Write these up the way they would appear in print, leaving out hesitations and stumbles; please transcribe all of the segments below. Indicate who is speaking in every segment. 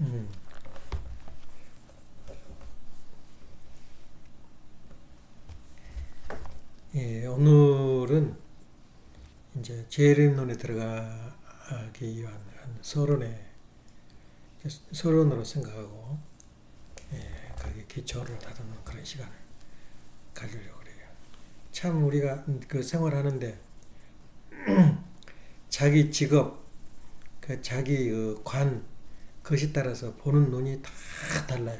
Speaker 1: 음. 예, 오늘은 이제 재림론에 들어가기 위한 서론으로 생각하고, 예, 거기에 기초를 다듬는 그런 시간을 가지려고 그래요. 참 우리가 그 생활하는데 자기 직업, 자기 그 그것에 따라서 보는 눈이 다 달라요.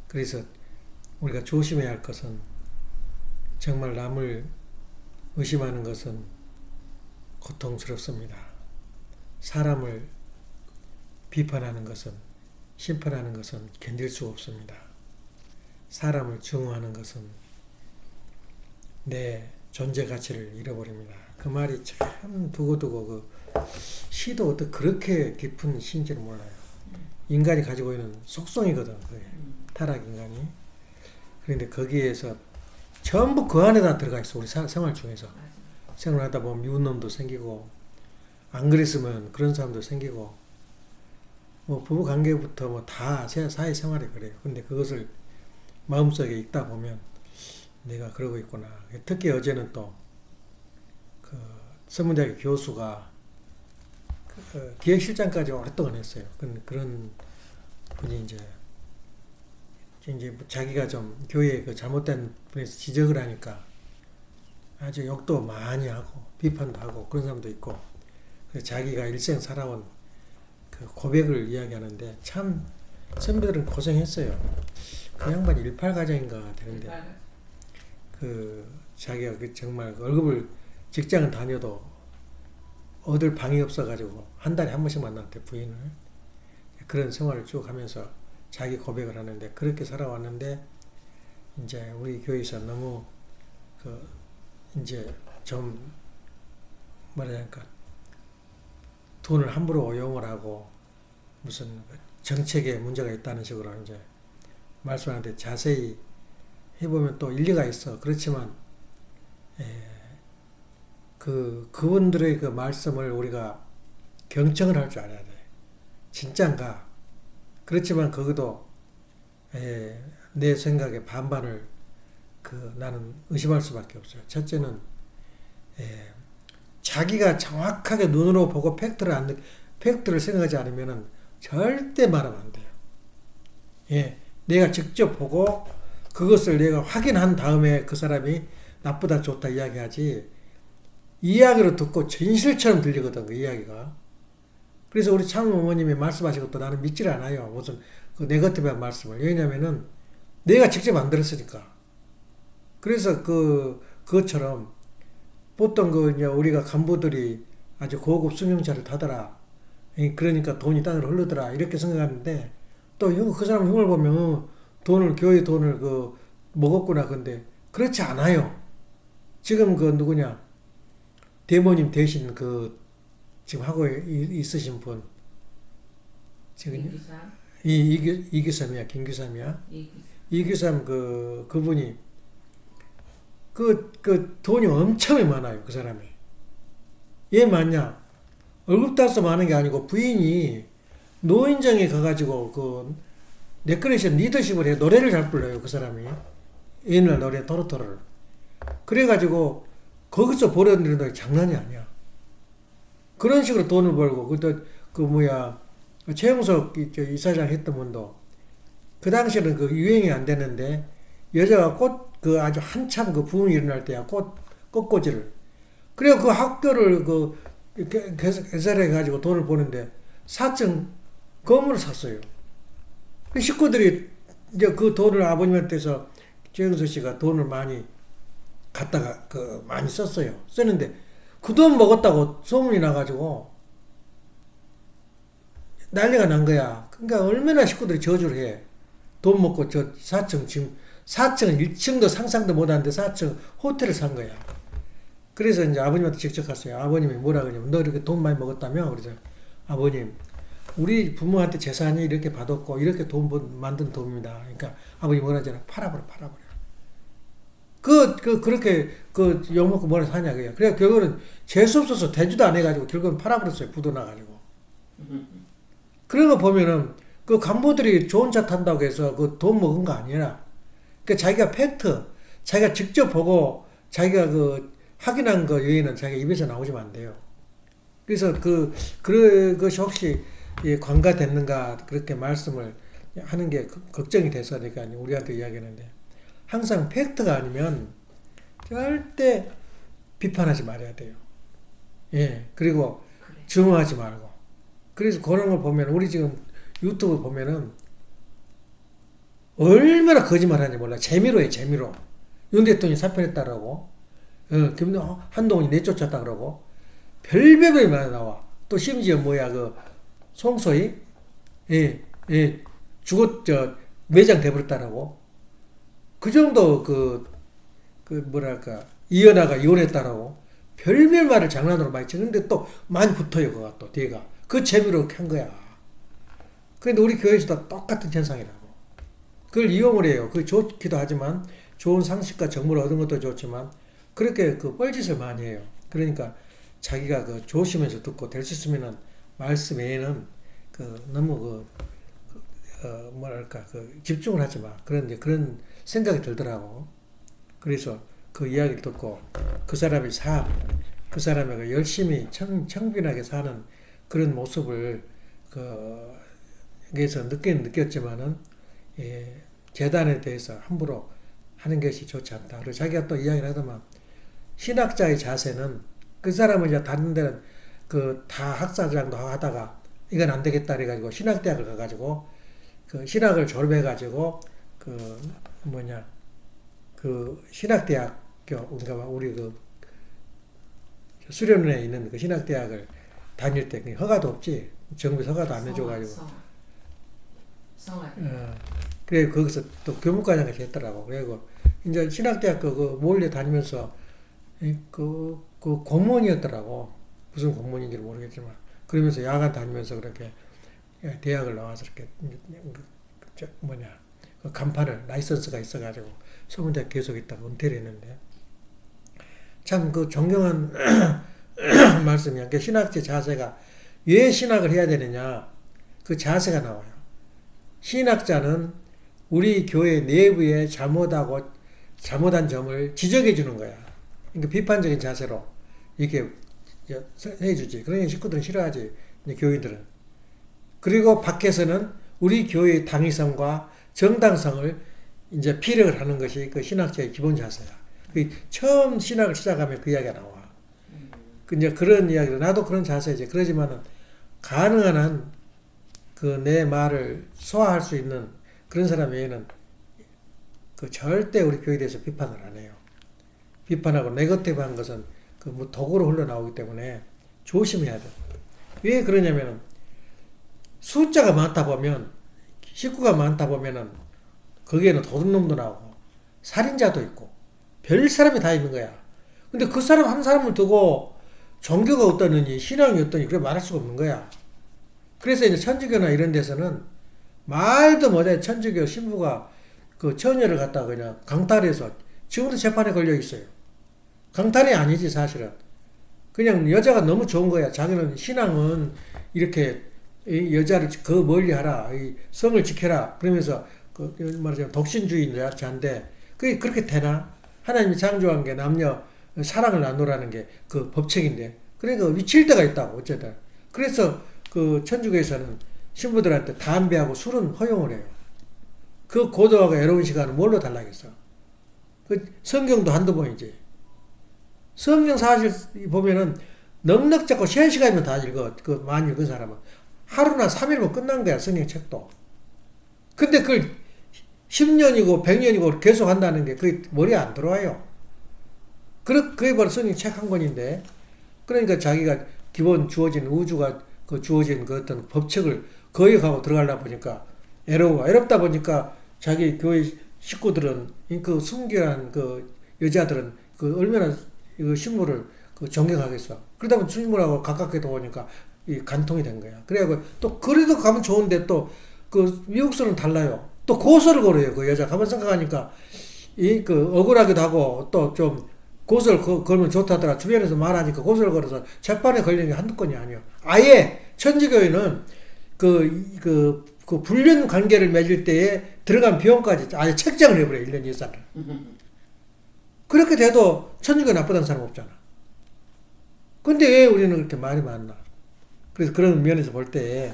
Speaker 1: 그래서 우리가 조심해야 할 것은, 정말 남을 의심하는 것은 고통스럽습니다. 사람을 비판하는 것은, 심판하는 것은 견딜 수 없습니다. 사람을 증오하는 것은 내 존재 가치를 잃어버립니다. 그 말이 참 두고두고, 시도 어떻게 그렇게 깊은 시인지를 몰라요. 인간이 가지고 있는 속성이거든, 그게. 타락 인간이. 그런데 거기에서 전부 그 안에 다 들어가 있어. 우리 생활 중에서. 생활하다 보면 미운 놈도 생기고, 안 그랬으면 그런 사람도 생기고, 뭐 부부 관계부터 뭐 다 사회 생활이 그래요. 근데 그것을 마음속에 읽다 보면 내가 그러고 있구나. 특히 어제는 또 그 서문대학교 교수가 기획실장까지 오랫동안 했어요. 그런 분이 이제 자기가 좀 교회에 그 잘못된 분에서 지적을 하니까 아주 욕도 많이 하고 비판도 하고 그런 사람도 있고, 그래서 자기가 일생 살아온 그 고백을 이야기하는데 참 선배들은 고생했어요. 그 양반이 18가정인가 되는데 그 자기가 정말 월급을 직장은 다녀도 얻을 방이 없어가지고 한 달에 한 번씩 만났대, 부인을. 그런 생활을 쭉 하면서 자기 고백을 하는데, 그렇게 살아왔는데 이제 우리 교회에서 너무 이제 좀 뭐랄까 돈을 함부로 오용을 하고 무슨 정책에 문제가 있다는 식으로 이제 말씀하는데, 자세히 해보면 또 일리가 있어. 그렇지만 그분들의 그 말씀을 우리가 경청을 할 줄 알아야 돼. 진짠가? 그렇지만 그것도 내 생각에 반반을 나는 의심할 수밖에 없어요. 첫째는 자기가 정확하게 눈으로 보고 팩트를 생각하지 않으면은 절대 말하면 안 돼요. 예, 내가 직접 보고 그것을 내가 확인한 다음에 그 사람이 나쁘다 좋다 이야기하지, 이야기로 듣고 진실처럼 들리거든, 그 이야기가. 그래서 우리 참어머님이 말씀하신 것도 나는 믿질 않아요. 무슨 그 네거티브한 말씀을. 왜냐면은 내가 직접 안 들었으니까. 그래서 그것처럼 보통 이제 우리가 간부들이 아주 고급 승용차를 타더라, 그러니까 돈이 땅으로 흐르더라, 이렇게 생각하는데, 또 그 사람 흉을 보면 교회 돈을 먹었구나. 근데 그렇지 않아요. 지금 누구냐, 대모님 대신 지금 하고 있으신 분, 지금 이규삼이야, 김규삼이야. 이규삼 그분이 돈이 엄청 많아요, 그 사람이. 왜 많냐? 월급 따서 많은 게 아니고 부인이 노인정에 가가지고 레크레이션 리더십을 해. 노래를 잘 불러요, 그 사람이. 옛날 노래 토로토로를. 그래가지고 거기서 벌어들이는 돈이 장난이 아니야. 그런 식으로 돈을 벌고, 최영석 이사장 했던 분도 그 당시에는 유행이 안 되는데, 여자가 아주 한참 부흥이 일어날 때야, 꽃꽂이를. 그래, 그 학교를 개설해가지고 돈을 버는데 4층 건물을 샀어요. 그 식구들이 이제 그 돈을 아버님한테서 최영석 씨가 돈을 많이 갖다가 많이 썼어요. 쓰는데 그 돈 먹었다고 소문이 나가지고 난리가 난 거야. 그러니까 얼마나 식구들이 저주를 해. 돈 먹고 4층은 1층도 상상도 못하는데 4층 호텔을 산 거야. 그래서 이제 아버님한테 직접 갔어요. 아버님이 뭐라 그러냐면, 너 이렇게 돈 많이 먹었다며? 그래서 아버님, 우리 부모한테 재산이 이렇게 받았고 이렇게 만든 돈입니다. 그러니까 아버님 뭐라 하잖아. 팔아버려. 그렇게 욕먹고 뭐라 사냐 그래. 그래 결국은 재수 없어서 대주도 안 해가지고 결국은 팔아버렸어요. 부도 나가지고. 그런 거 보면은 그 간부들이 좋은 차 탄다고 해서 그 돈 먹은 거 아니라, 그 자기가 팩트, 자기가 직접 보고 자기가 그 확인한 거 외에는 자기가 입에서 나오지면 안 돼요. 그래서 그것이 혹시 관가됐는가 그렇게 말씀을 하는 게 걱정이 돼서 내가 우리한테 이야기하는데, 항상 팩트가 아니면 절대 비판하지 말아야 돼요. 예. 그리고
Speaker 2: 그래.
Speaker 1: 증오하지 말고. 그래서 그런 걸 보면, 우리 지금 유튜브 보면은 얼마나 거짓말 하는지 몰라. 재미로 해, 재미로. 윤 대통령이 사표냈다라고. 한동훈이 내쫓았다 그러고. 별별이 많이 나와. 또 심지어 송소희? 예, 예, 매장 돼버렸다라고. 그 정도 이현아가 이혼했다라고. 별별 말을 장난으로 많이 치는데 또 많이 붙어요, 그가 또, 뒤가. 그 재미로 한 거야. 그런데 우리 교회에서도 똑같은 현상이라고. 그걸 이용을 해요. 그게 좋기도 하지만, 좋은 상식과 정보를 얻은 것도 좋지만, 그렇게 뻘짓을 많이 해요. 그러니까 자기가 조심해서 듣고 될 수 있으면은 말씀 외에는 너무 집중을 하지 마. 그런 생각이 들더라고. 그래서 그 이야기를 듣고 그 사람의 삶, 그 사람의 열심히 청빈하게 사는 그런 모습을 그래서 느꼈지만은, 예, 재단에 대해서 함부로 하는 것이 좋지 않다. 그리고 자기가 또 이야기를 하더만, 신학자의 자세는, 그 사람은 이제 다른 데는 다 학사장도 하다가 이건 안 되겠다 그래가지고 신학대학을 가가지고 신학을 졸업해가지고 신학대학교, 그러니까 우리 수련원에 있는 그 신학대학을 다닐 때 허가도 없지. 정부에서 허가도 안 해줘가지고. 그래, 거기서 또 교육과정을 했더라고. 그리고 이제 신학대학 몰래 다니면서 공무원이었더라고. 무슨 공무원인지 모르겠지만. 그러면서 야간 다니면서 그렇게 대학을 나와서 이렇게 간판을, 라이선스가 있어가지고 소문대 계속 있다가 은퇴를 했는데, 참 존경한 말씀이야. 신학제 자세가 왜 신학을 해야 되느냐, 그 자세가 나와요. 신학자는 우리 교회 내부에 잘못한 점을 지적해 주는 거야. 그러니까 비판적인 자세로 이렇게 해주지. 그러니 식구들은 싫어하지, 교인들은. 그리고 밖에서는 우리 교회의 당위성과 정당성을 이제 피력을 하는 것이 그 신학자의 기본 자세야. 처음 신학을 시작하면 그 이야기가 나와. 이제 그런 이야기를, 나도 그런 자세지. 그러지만은 가능한 한 내 말을 소화할 수 있는 그런 사람 외에는 절대 우리 교회에 대해서 비판을 안 해요. 비판하고 네거티브한 것은 도구로 흘러나오기 때문에 조심해야 돼. 왜 그러냐면은 숫자가 많다 보면, 식구가 많다 보면은 거기에는 도둑놈도 나오고 살인자도 있고 별 사람이 다 있는 거야. 근데 그 사람 한 사람을 두고 종교가 어떠느니 신앙이 어떠니 그래 말할 수가 없는 거야. 그래서 이제 천주교나 이런 데서는 말도 못해. 천주교 신부가 처녀를 갖다가 그냥 강탈해서 지금도 재판에 걸려 있어요. 강탈이 아니지 사실은. 그냥 여자가 너무 좋은 거야. 자기는 신앙은 이렇게 여자를 멀리 하라, 성을 지켜라, 그러면서 말하자면 독신주의인데 그게 그렇게 되나? 하나님이 창조한 게 남녀 사랑을 나누라는 게 법칙인데, 그러니까 미칠 때가 있다고 어쨌든. 그래서 천주교에서는 신부들한테 담배하고 술은 허용을 해요. 그 고도하고 애로운 시간은 뭘로 달라겠어? 성경도 한두 번이지. 성경 사실 보면은 넉넉 잡고 3시간이면 다 읽어. 많이 읽은 사람은. 하루나 3일이면 끝난 거야, 성경 책도. 근데 그걸 10년이고 100년이고 계속 한다는 게 그게 머리에 안 들어와요. 그게 바로 성경 책 한 권인데, 그러니까 자기가 기본 주어진 우주가 주어진 어떤 법칙을 거역하고 들어가려다 보니까 애롭다 보니까 자기 교회 식구들은, 순결한 여자들은 얼마나 신부를 존경하겠어. 그러다 보면 신부하고 가깝게 도우니까 간통이 된 거야. 그래갖고 또 그래도 가면 좋은데 또 미국서는 달라요. 또 고소를 걸어요. 그 여자 가만 생각하니까 억울하기도 하고 또 좀 고소를 걸면 좋다더라. 주변에서 말하니까 고소를 걸어서 재판에 걸리는 게 한두 건이 아니에요. 아예 천주교회는 그 불륜 관계를 맺을 때에 들어간 비용까지 아예 책정을 해버려요. 1년 예산을. 그렇게 돼도 천주교 나쁘다는 사람 없잖아. 근데 왜 우리는 그렇게 말이 많나? 그래서 그런 면에서 볼 때,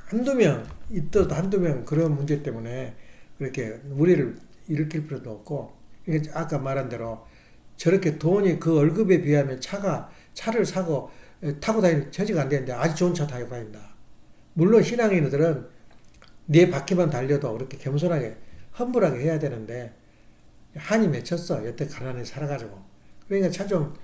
Speaker 1: 한두 명, 있어도 한두 명 그런 문제 때문에 그렇게 무리를 일으킬 필요도 없고, 아까 말한 대로 저렇게 돈이 그 월급에 비하면 차를 사고 타고 다니는 처지가 안 되는데 아주 좋은 차 타고 다닌다. 물론 신앙인들은 네 바퀴만 달려도 그렇게 겸손하게, 험불하게 해야 되는데, 한이 맺혔어. 여태 가난하게 살아가지고. 그러니까 차 좀,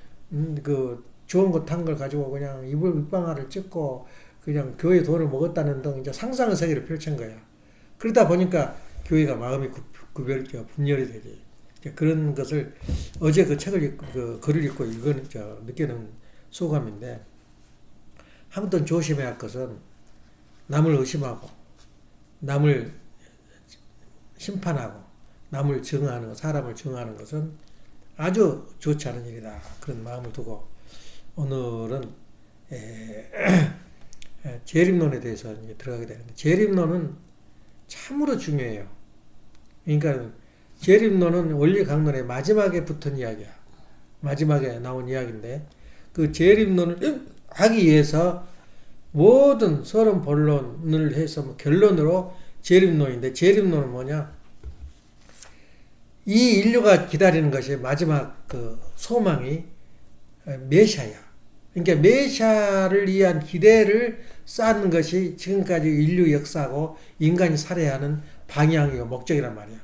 Speaker 1: 좋은 거 탄 걸 가지고 그냥 윗방아를 찍고 그냥 교회 돈을 먹었다는 등 이제 상상의 세계를 펼친 거야. 그러다 보니까 교회가 마음이 분열이 되지. 그런 것을 어제 그 책을 읽고, 글을 읽고 이거는 느끼는 소감인데, 아무튼 조심해야 할 것은 남을 의심하고, 남을 심판하고, 남을 증오하는 것, 사람을 증오하는 것은 아주 좋지 않은 일이다. 그런 마음을 두고 오늘은 재림론에 대해서 이제 들어가게 되는데, 재림론은 참으로 중요해요. 그러니까 재림론은 원리 강론의 마지막에 붙은 이야기야. 마지막에 나온 이야기인데, 그 재림론을 하기 위해서 모든 서론 본론을 해서 결론으로 재림론인데, 재림론은 뭐냐? 이 인류가 기다리는 것이 마지막 소망이 메시아야. 그러니까 메시아를 위한 기대를 쌓는 것이 지금까지 인류 역사고 인간이 살아야 하는 방향이고 목적이란 말이야.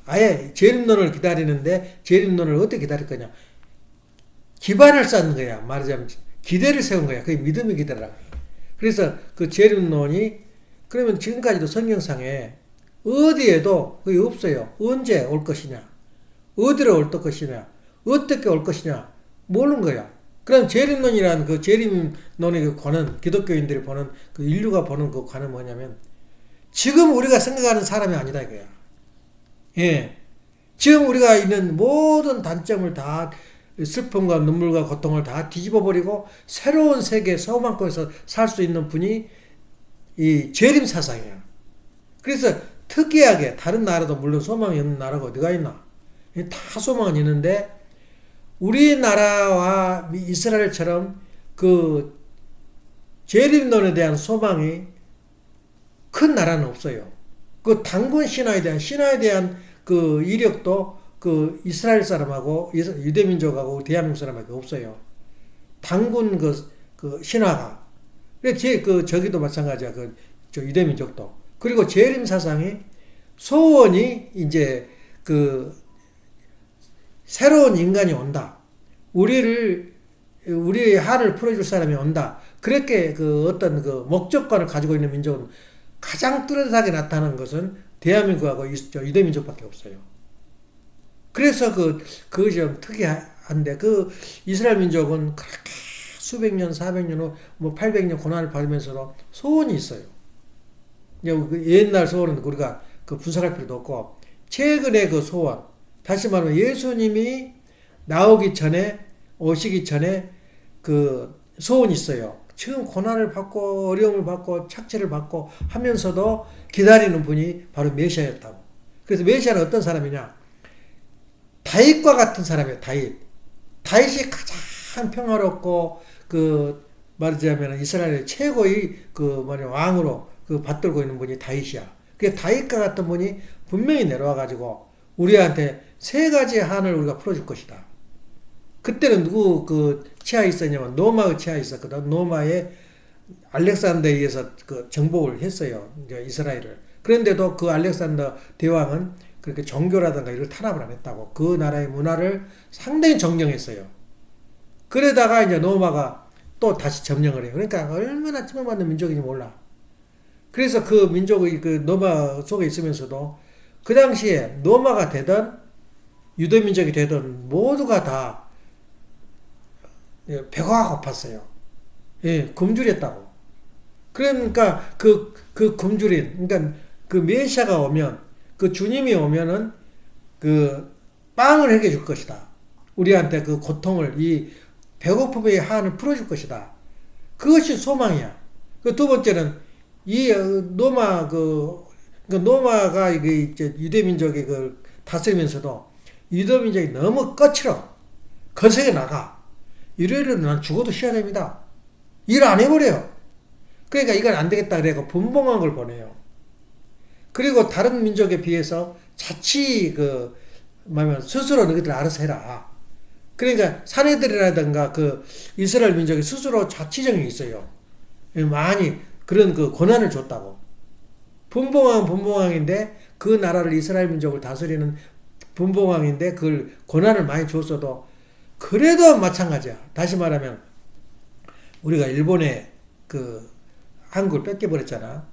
Speaker 1: 아예 재림론을 기다리는데 재림론을 어떻게 기다릴 거냐? 기반을 쌓는 거야. 말하자면 기대를 세운 거야. 그게 믿음의 기대라고. 그래서 그 재림론이 그러면 지금까지도 성경상에 어디에도 거의 없어요. 언제 올 것이냐? 어디로 올 것이냐? 어떻게 올 것이냐? 모르는 거야. 그럼 재림론이라는 그 재림론의 그 관은, 기독교인들이 보는, 그 인류가 보는 그 관은 뭐냐면, 지금 우리가 생각하는 사람이 아니다 이거야. 예. 지금 우리가 있는 모든 단점을 다, 슬픔과 눈물과 고통을 다 뒤집어 버리고 새로운 세계 소망권에서 살 수 있는 분이 이 재림 사상이야. 그래서 특이하게 다른 나라도 물론 소망이 없는 나라가 어디가 있나? 다 소망은 있는데, 우리나라와 이스라엘처럼 그 재림론에 대한 소망이 큰 나라는 없어요. 그 단군 신화에 대한 그 이력도 그 이스라엘 사람하고 유대민족하고 대한민국 사람밖에 없어요. 단군 그 신화가. 저기도 마찬가지야. 저 유대민족도. 그리고 재림 사상이 소원이 이제 새로운 인간이 온다. 우리의 한을 풀어줄 사람이 온다. 그렇게 어떤 목적관을 가지고 있는 민족은 가장 뚜렷하게 나타나는 것은 대한민국하고 유대민족밖에 없어요. 그래서 그것이 좀 특이한데, 이스라엘 민족은 그렇게 수백 년, 400년 후, 800년 고난을 받으면서도 소원이 있어요. 옛날 소원은 우리가 분석할 필요도 없고, 최근의 소원, 다시 말하면 예수님이 오시기 전에 소원이 있어요. 지금 고난을 받고 어려움을 받고 착취를 받고 하면서도 기다리는 분이 바로 메시아였다고. 그래서 메시아는 어떤 사람이냐? 다윗과 같은 사람이에요. 다윗이 가장 평화롭고 말하자면 이스라엘의 최고의 왕으로 받들고 있는 분이 다윗이야. 그 다윗과 같은 분이 분명히 내려와 가지고 우리한테 세 가지 한을 우리가 풀어줄 것이다. 그때는 누구 치하에 있었냐면 노마의 치하에 있었거든. 노마의 알렉산더에 의해서 정복을 했어요. 이제 이스라엘을. 그런데도 그 알렉산더 대왕은 그렇게 종교라든가 이걸 탄압을 안 했다고. 그 나라의 문화를 상당히 정령했어요. 그러다가 이제 노마가 또 다시 점령을 해요. 그러니까 얼마나 침범받는 민족인지 몰라. 그래서 그 민족의 노마 속에 있으면서도 그 당시에 노마가 되든 유대민족이 되든 모두가 다 배가 고팠어요. 예, 굶주렸다고. 그러니까 굶주린, 그러니까 메시아가 오면, 주님이 오면은 빵을 해결해 줄 것이다. 우리한테 고통을, 이 배고픔의 한을 풀어줄 것이다. 그것이 소망이야. 두 번째는 이 노마가 이게 이제 유대민족의 그 다스리면서도 유대민족이 너무 거칠어. 거세게 나가. 이래로 난 죽어도 쉬어야 됩니다. 일 안 해버려요. 그러니까 이건 안 되겠다 그래서 분봉한 걸 보내요. 그리고 다른 민족에 비해서 자치 뭐냐면 스스로 너희들 알아서 해라. 그러니까 사내들이라든가 그 이스라엘 민족이 스스로 자치정이 있어요. 많이 그런 그 권한을 줬다고. 분봉왕인데 그 나라를 이스라엘 민족을 다스리는 분봉왕인데 그걸 권한을 많이 줬어도 그래도 마찬가지야. 다시 말하면 우리가 일본에 그 한국을 뺏겨버렸잖아.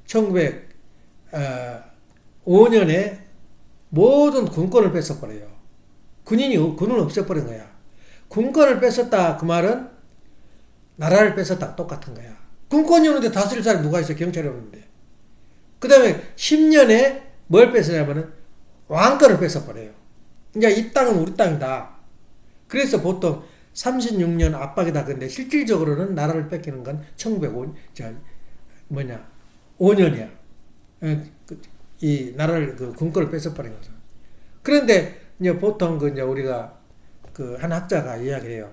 Speaker 1: 1905년에 모든 군권을 뺏어버려요. 군을 없애버린 거야. 군권을 뺏었다 그 말은 나라를 뺏었다 똑같은 거야. 군권이 없는데 다스릴 사람이 누가 있어? 경찰이 없는데. 그 다음에 10년에 뭘 뺏으냐면은 왕권을 뺏어버려요. 이제 이 땅은 우리 땅이다. 그래서 보통 36년 압박이다. 근데 실질적으로는 나라를 뺏기는 건 5년이야. 이 나라를 그 군권을 뺏어버린 거죠. 그런데 이제 보통 이제 우리가 그 한 학자가 이야기해요.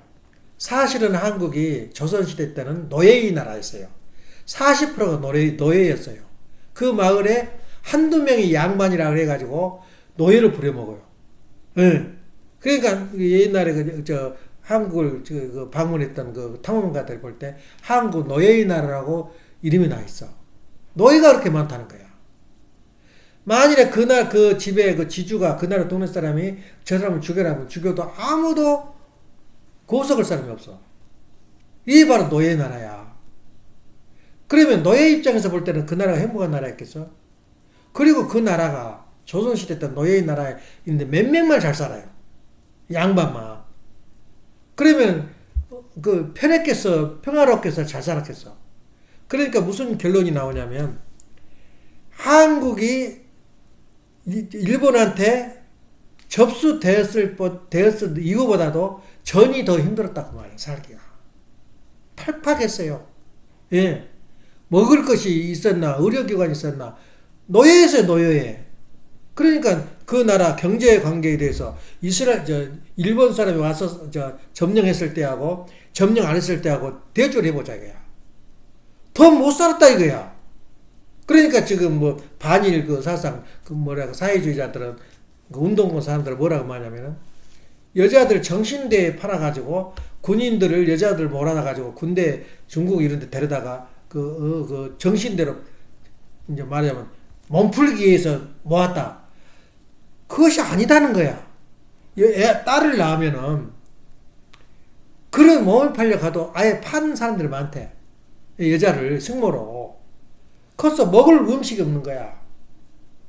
Speaker 1: 사실은 한국이 조선시대 때는 노예의 나라였어요. 40%가 노예였어요. 그 마을에 한두 명이 양반이라 그래가지고 노예를 부려먹어요. 네. 그러니까 옛날에 한국을 방문했던 그 탐험가들 볼 때 한국 노예의 나라라고 이름이 나 있어. 노예가 그렇게 많다는 거야. 만일에 그날 그 집에 그 지주가 그 나라 동네 사람이 저 사람을 죽여라면 죽여도 아무도 고속할 사람이 없어. 이게 바로 노예 나라야. 그러면 노예 입장에서 볼 때는 그 나라가 행복한 나라였겠어? 그리고 그 나라가 조선시대 때 노예의 나라에 있는데 몇 명만 잘 살아요. 양반만. 그러면 그 편했겠어? 평화롭겠어? 잘 살았겠어? 그러니까 무슨 결론이 나오냐면 한국이 일본한테 접수되었을 이거보다도 전이 더 힘들었다고 말이에요. 살기가. 팔팔했어요. 예. 먹을 것이 있었나, 의료기관이 있었나, 노예에서 노예에. 그러니까 그 나라 경제 관계에 대해서 일본 사람이 와서 점령했을 때하고 점령 안 했을 때하고 대조를 해보자 이거야. 더 못 살았다 이거야. 그러니까 지금 반일 사상 사회주의자들은 운동권 사람들은 뭐라고 말하냐면은 여자들 정신대에 팔아가지고 군인들을 여자들 몰아가지고 군대 중국 이런 데 데려다가 그 정신대로 이제 말하자면 몸풀기 위해서 모았다. 그것이 아니다는 거야. 딸을 낳으면은 그런 몸을 팔려 가도 아예 파는 사람들이 많대. 여자를 승모로. 커서 먹을 음식이 없는 거야.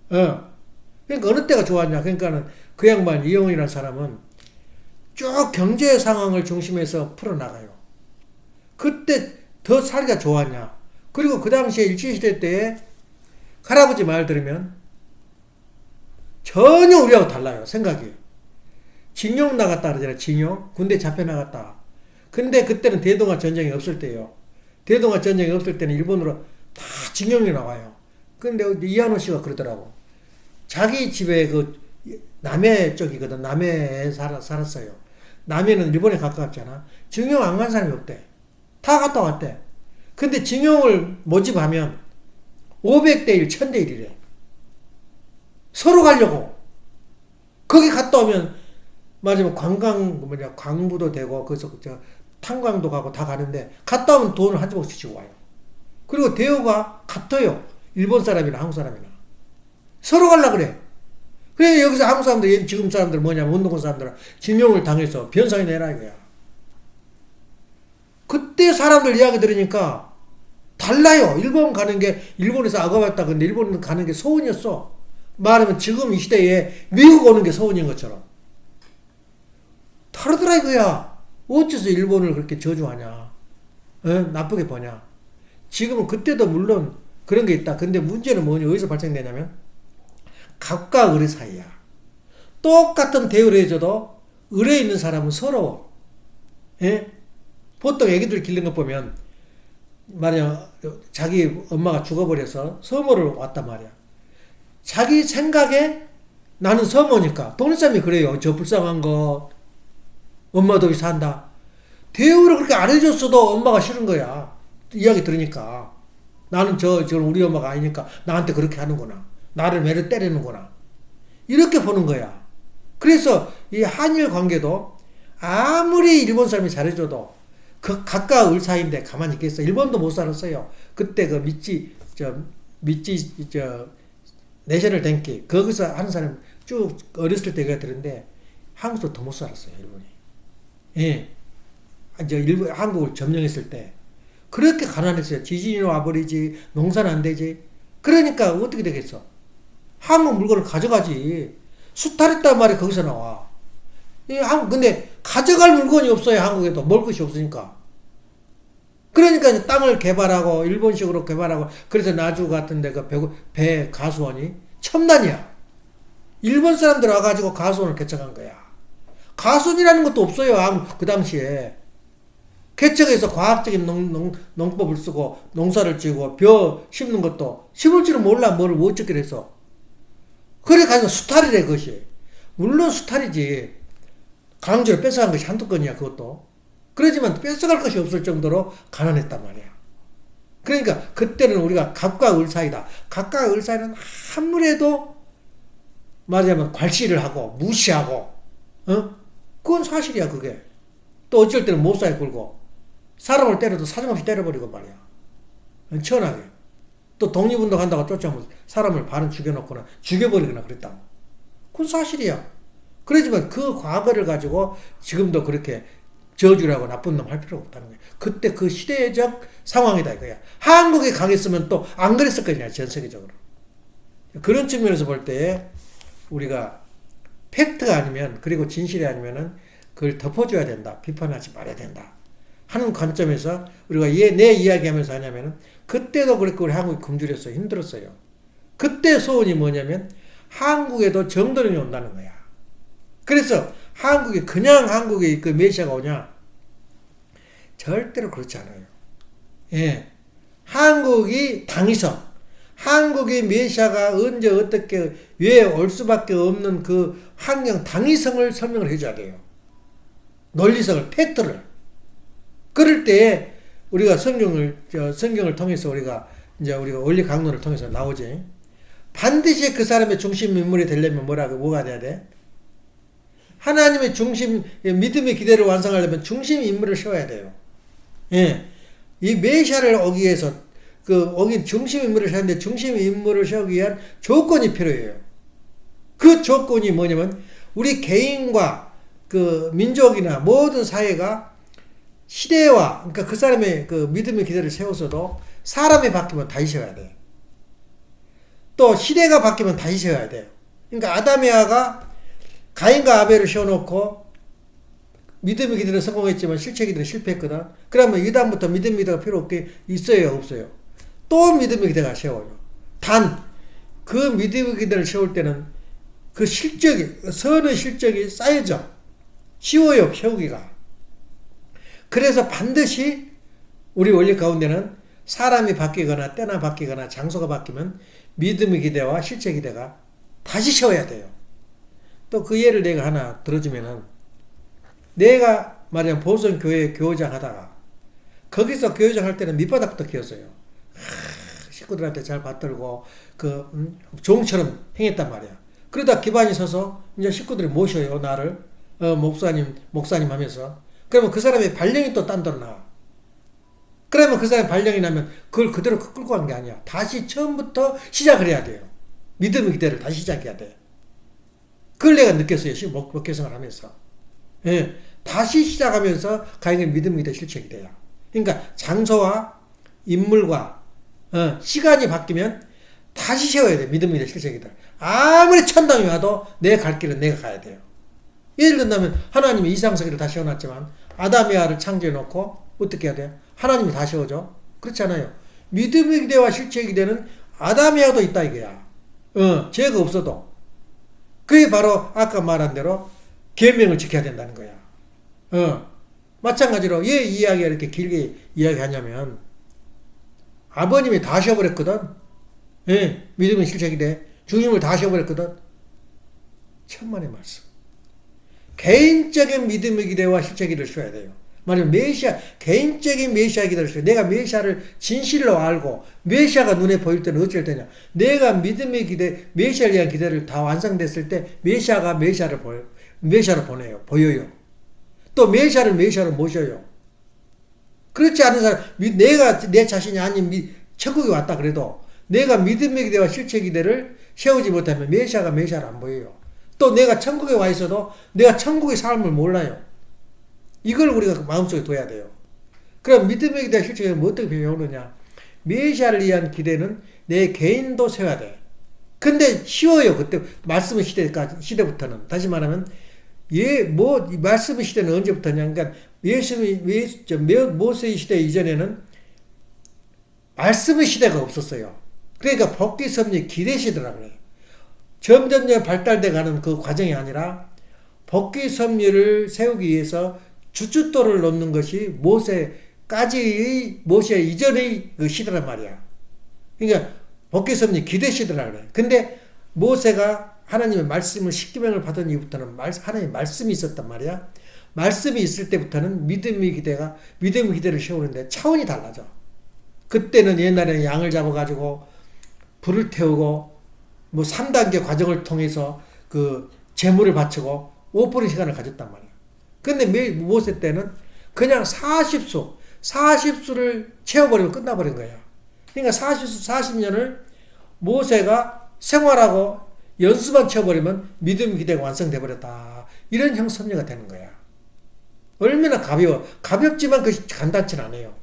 Speaker 1: 그러니까 어느 때가 좋았냐. 그러니까는 그 양반 이영훈이라는 사람은 쭉 경제 상황을 중심해서 풀어나가요. 그때 더 살기가 좋았냐. 그리고 그 당시에 일제시대 때에 할아버지 말 들으면 전혀 우리하고 달라요. 생각이. 징용 나갔다 그러잖아요. 징용. 군대 잡혀 나갔다. 근데 그때는 대동아 전쟁이 없을 때예요. 대동아 전쟁이 없을 때는 일본으로 다 징용이 나와요. 근데 이한호 씨가 그러더라고. 자기 집에 남해 쪽이거든. 남해에 살았어요. 남해는 일본에 가깝잖아. 징용 안 간 사람이 없대. 다 갔다 왔대. 근데 징용을 모집하면 500대 1, 1000대 1이래. 서로 가려고. 거기 갔다 오면 맞으면 광부도 되고 그래서 탄광도 가고 다 가는데 갔다 오면 돈을 한 조각씩 주고 와요. 그리고 대우가 같아요. 일본 사람이나 한국 사람이나. 서로 갈라 그래. 그래 여기서 한국 사람들 지금 사람들 뭐냐면 운동권 사람들은 징용을 당해서 변상이 내라 이거야. 그때 사람들 이야기 들으니까 달라요. 일본 가는 게 일본에서 아가봤다. 근데 일본 가는 게 소원이었어. 말하면 지금 이 시대에 미국 오는 게 소원인 것처럼. 다르더라 이거야. 어째서 일본을 그렇게 저주하냐. 나쁘게 보냐. 지금은 그때도 물론 그런 게 있다. 근데 문제는 뭐냐. 어디서 발생되냐면 갑과 을의 사이야. 똑같은 대우를 해줘도 을에 있는 사람은 서러워. 예? 보통 애기들 기르는 거 보면 말이야, 자기 엄마가 죽어버려서 서모를 왔단 말이야. 자기 생각에 나는 서모니까. 동네 사람이 그래요. 저 불쌍한 거 엄마도 여기 산다. 대우를 그렇게 안 해줬어도 엄마가 싫은 거야. 이야기 들으니까. 나는 저건 우리 엄마가 아니니까 나한테 그렇게 하는구나. 나를 매를 때리는구나. 이렇게 보는 거야. 그래서 이 한일 관계도 아무리 일본 사람이 잘해줘도 그 가까울 사이인데 가만히 있겠어. 일본도 못 살았어요. 그때 그 내셔널 댕기 거기서 하는 사람 쭉 어렸을 때가 들은데 한국도 더 못 살았어요. 일본이. 예. 이제 한국을 점령했을 때 그렇게 가난했어요. 지진이 와버리지, 농사는 안 되지. 그러니까 어떻게 되겠어? 한국 물건을 가져가지. 수탈했단 말이 거기서 나와. 근데 가져갈 물건이 없어요. 한국에도 먹을 것이 없으니까. 그러니까 이제 땅을 개발하고 일본식으로 개발하고 그래서 나주 같은 데 그 배 가수원이 첨단이야. 일본 사람들 와가지고 가수원을 개척한 거야. 가수원이라는 것도 없어요. 그 당시에. 개척해서 과학적인 농법을 쓰고 농사를 지고 벼 심는 것도 심을 줄은 몰라. 뭘 어떻게 해서. 그래 가지고 수탈이래 그것이. 물론 수탈이지. 강제로 뺏어간 것이 한두 건이야 그것도. 그러지만 뺏어갈 것이 없을 정도로 가난했단 말이야. 그러니까 그때는 우리가 갑과 을 사이다. 갑과 을 사이는 아무래도 말하자면 괄시를 하고 무시하고 그건 사실이야 그게. 또 어쩔 때는 못살게 굴고 사람을 때려도 사정없이 때려버리고 말이야. 천하게. 또 독립운동 한다고 쫓아오면 사람을 반은 죽여놓거나 죽여버리거나 그랬다고. 그건 사실이야. 그렇지만 그 과거를 가지고 지금도 그렇게 저주라고 나쁜 놈 할 필요가 없다는 거야. 그때 그 시대적 상황이다 이거야. 한국이 강했으면 또 안 그랬을 거냐 전 세계적으로. 그런 측면에서 볼 때 우리가 팩트가 아니면 그리고 진실이 아니면은 그걸 덮어줘야 된다. 비판하지 말아야 된다. 하는 관점에서 우리가 내 이야기하면서 하냐면은 그때도 그렇게 우리 한국이 굶주렸어요. 힘들었어요. 그때 소원이 뭐냐면 한국에도 정도령이 온다는 거야. 그래서 그냥 한국에 그 메시아가 오냐? 절대로 그렇지 않아요. 예. 한국이 당위성, 한국의 메시아가 언제 어떻게 왜 올 수밖에 없는 그 환경 당위성을 설명을 해줘야 돼요. 논리성을, 팩트를. 그럴 때 우리가 성경을 통해서 우리가 원리 강론을 통해서 나오지. 반드시 그 사람의 중심 인물이 되려면 뭐가 돼야 돼? 하나님의 중심, 믿음의 기대를 완성하려면 중심 인물을 세워야 돼요. 예. 이 메시아를 오기 위해서, 중심 인물을 세우는데 중심 인물을 세우기 위한 조건이 필요해요. 그 조건이 뭐냐면, 우리 개인과 그 민족이나 모든 사회가 시대와, 그러니까 그 사람의 그 믿음의 기대를 세워서도 사람이 바뀌면 다시 세워야 돼요. 또 시대가 바뀌면 다시 세워야 돼요. 그러니까 아담에아가 가인과 아벨을 세워놓고 믿음의 기대는 성공했지만 실체 기대는 실패했거든. 그러면 이 다음부터 믿음의 기대가 필요 없게 있어요 없어요? 또 믿음의 기대가 세워요. 단 그 믿음의 기대를 세울 때는 그 선의 실적이 쌓여져. 쉬워요 세우기가. 그래서 반드시 우리 원리 가운데는 사람이 바뀌거나 때나 바뀌거나 장소가 바뀌면 믿음의 기대와 실체 기대가 다시 세워야 돼요. 또 그 예를 내가 하나 들어주면은, 내가 말이야 보성교회 교장 하다가 거기서 교장 할 때는 밑바닥부터 키웠어요. 식구들한테 잘 받들고 종처럼 행했단 말이야. 그러다 기반이 서서 이제 식구들이 모셔요 나를 목사님 하면서. 그러면 그 사람의 발령이 또 딴 데로 나와. 그러면 그 사람의 발령이 나면 그걸 그대로 끌고 간 게 아니야. 다시 처음부터 시작을 해야 돼요. 믿음의 기대를 다시 시작해야 돼. 그걸 내가 느꼈어요. 목회생을 하면서. 예. 다시 시작하면서 가인의 믿음의 기대 실체가 돼요. 그러니까 장소와 인물과 시간이 바뀌면 다시 세워야 돼. 믿음의 기대 실체가. 아무리 천당이 와도 내 갈 길은 내가 가야 돼요. 예를 든다면 하나님이 이상세계를 다 세워놨지만 아담에아를 창조해놓고 어떻게 해야 돼요? 하나님이 다 세워줘? 그렇지 않아요. 믿음의 기대와 실체의 기대는 아담에아도 있다 이거야. 죄가 없어도. 그게 바로 아까 말한 대로 계명을 지켜야 된다는 거야. 마찬가지로 왜 이야기가 이렇게 길게 이야기하냐면 아버님이 다 쉬어버렸거든. 예, 믿음의 실체기대. 주님을 다 쉬어버렸거든. 천만의 말씀. 개인적인 믿음의 기대와 실체기를 쉬어야 돼요. 말하면 개인적인 메시아 기대를 쉬어야 돼. 내가 메시아를 진실로 알고, 메시아가 눈에 보일 때는 어쩔 때냐. 내가 믿음의 기대, 메시아에 대한 기대를 다 완성됐을 때, 메시아를 보내요. 보여요. 또 메시아를 모셔요. 그렇지 않은 사람, 내가 내 자신이 아닌 천국에 왔다 그래도, 내가 믿음의 기대와 실체 기대를 세우지 못하면 메시아를 안 보여요. 또 내가 천국에 와 있어도 내가 천국의 삶을 몰라요. 이걸 우리가 마음속에 둬야 돼요. 그럼 믿음의 기대와 실체 기대는 어떻게 배우느냐? 메시아를 위한 기대는 내 개인도 세워야 돼. 근데 쉬워요. 그때 말씀의 시대부터는. 다시 말하면 말씀의 시대는 언제부터냐? 그러니까 모세의 시대 이전에는 말씀의 시대가 없었어요. 그러니까 복귀 섭리 기대 시대라고 그래요. 점점 발달돼 가는 그 과정이 아니라 복귀 섭리를 세우기 위해서 주춧돌을 놓는 것이 모세 이전의 그 시대란 말이야. 그러니까 복귀 섭리 기대 시대라고 그래요. 근데 모세가 하나님의 말씀을 십계명을 받은 이후부터는 하나님의 말씀이 있었단 말이야. 말씀이 있을 때부터는 믿음의 기대를 세우는데 차원이 달라져. 그때는 옛날에는 양을 잡아가지고 불을 태우고 3단계 과정을 통해서 그 제물을 바치고 옷 버린 시간을 가졌단 말이야. 근데 모세 때는 그냥 40수를 채워버리면 끝나버린 거야. 그러니까 40년을 모세가 생활하고 연수만 채워버리면 믿음 기대가 완성돼 버렸다. 이런 형섭리가 되는 거야. 얼마나 가볍지만 그것이 간단치는 않아요.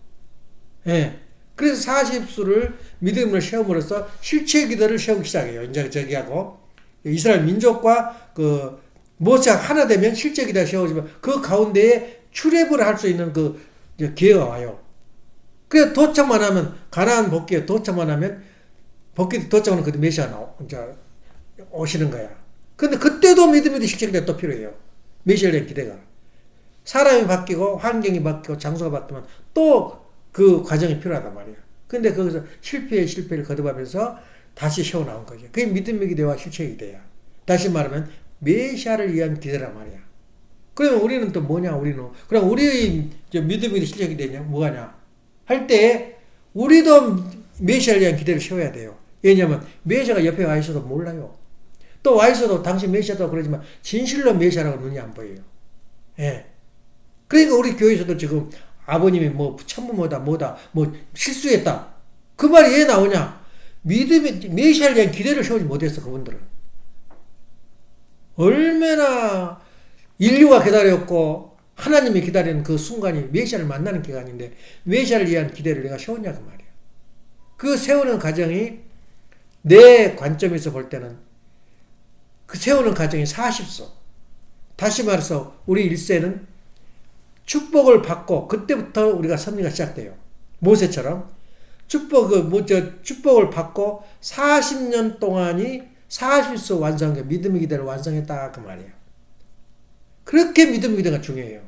Speaker 1: 예. 그래서 40수를 믿음을 세움으로써 실체 기대를 세우기 시작해요. 이제 저기하고 이스라엘 민족과 그 모세가 하나 되면 실제 기대가 세워지면 그 가운데에 출애굽을 할 수 있는 그 기회가 와요. 그래서 도착만 하면 가나안 복귀에 도착만 하면 도착하는 그 메시아 오시는 거야. 근데 그때도 믿음의 실체 기대가 또 필요해요. 메시아에 대한 기대가. 사람이 바뀌고 환경이 바뀌고 장소가 바뀌면 또 그 과정이 필요하단 말이야. 근데 거기서 실패를 거듭하면서 다시 세워나온 거죠. 그게 믿음의 기대와 실체의 기대야. 다시 말하면 메시아를 위한 기대란 말이야. 그러면 우리는 또 뭐냐? 그럼 우리의 믿음의 기대 실체의 기대냐? 뭐가냐? 할 때 우리도 메시아를 위한 기대를 세워야 돼요. 왜냐하면 메시아가 옆에 와 있어도 몰라요. 또 와 있어도 당신 메시아도 그러지만 진실로 메시아라고 눈이 안 보여요. 예. 그러니까 우리 교회에서도 지금 아버님이 참부모다 실수했다. 그 말이 왜 나오냐? 메시아에 대한 기대를 세우지 못했어, 그분들은. 얼마나 인류가 기다렸고 하나님이 기다리는 그 순간이 메시아를 만나는 기간인데 메시아를 위한 기대를 내가 세웠냐 그 말이야. 그 세우는 과정이 내 관점에서 볼 때는 그 세우는 과정이 40소. 다시 말해서 우리 1세는 축복을 받고 그때부터 우리가 섭리가 시작돼요. 모세처럼 축복을 받고 40년 동안이 40소 완성해 믿음의 기대를 완성했다 그 말이에요. 그렇게 믿음의 기대가 중요해요.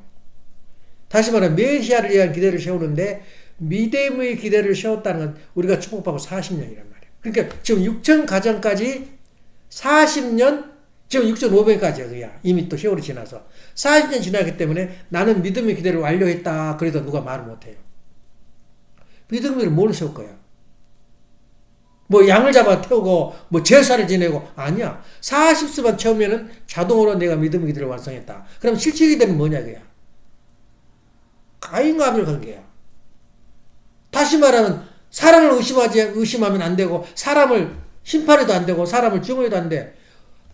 Speaker 1: 다시 말하면 메시아를 위한 기대를 세우는데 믿음의 기대를 세웠다는 건 우리가 축복받고 40년이란 말이에요. 그러니까 지금 6천 가정까지 40년 지금 6,500까지야. 이미 또 세월이 지나서 40년 지나기 때문에 나는 믿음의 기대를 완료했다. 그래도 누가 말을 못해요. 믿음의 기대를 뭘 세울 거야? 양을 잡아 태우고 제사를 지내고 아니야. 40수만 채우면은 자동으로 내가 믿음의 기대를 완성했다. 그럼 실제 기대는 뭐냐 그야? 가인과 아벨 관계야. 다시 말하면 사람을 의심하면 안 되고 사람을 심판해도 안 되고 사람을 증오해도 안 돼.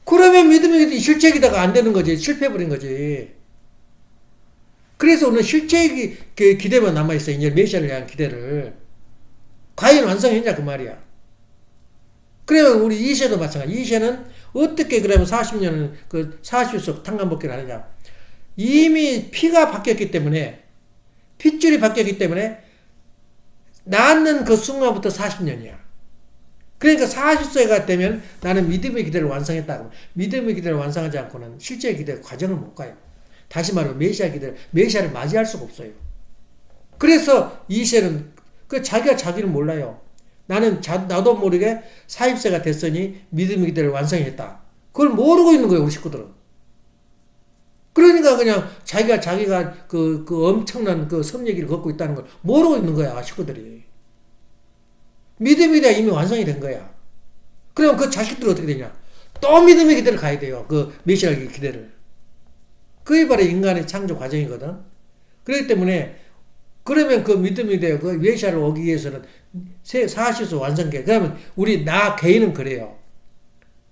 Speaker 1: 그러면 믿음의 기대 실제 기대가 안 되는 거지. 실패해버린 거지. 그래서 오늘 실제 기대만 남아있어. 이제 메시아를 향한 기대를. 과연 완성했냐 그 말이야. 그러면 우리 이세도 마찬가지. 이세는 어떻게 그러면 40년을 그 40석 탕감복귀를 하느냐. 이미 피가 바뀌었기 때문에 핏줄이 바뀌었기 때문에 낳는 그 순간부터 40년이야. 그러니까 40세가 되면 나는 믿음의 기대를 완성했다. 믿음의 기대를 완성하지 않고는 실제 기대 과정을 못 가요. 다시 말하면 메시아를 맞이할 수가 없어요. 그래서 이세는 그 자기가 자기를 몰라요. 나도 모르게 40세가 됐으니 믿음의 기대를 완성했다. 그걸 모르고 있는 거예요, 우리 식구들은. 그러니까 그냥 자기가 그 엄청난 그 섭리기를 걷고 있다는 걸 모르고 있는 거야, 식구들이. 믿음의 기대가 이미 완성이 된 거야. 그럼 그 자식들은 어떻게 되냐? 또 믿음의 기대를 가야 돼요. 그 메시아의 기대를. 그게 바로 인간의 창조 과정이거든. 그렇기 때문에 그러면 그 믿음의 기대, 그 메시아를 오기 위해서는 40세 완성계. 그러면 나 개인은 그래요.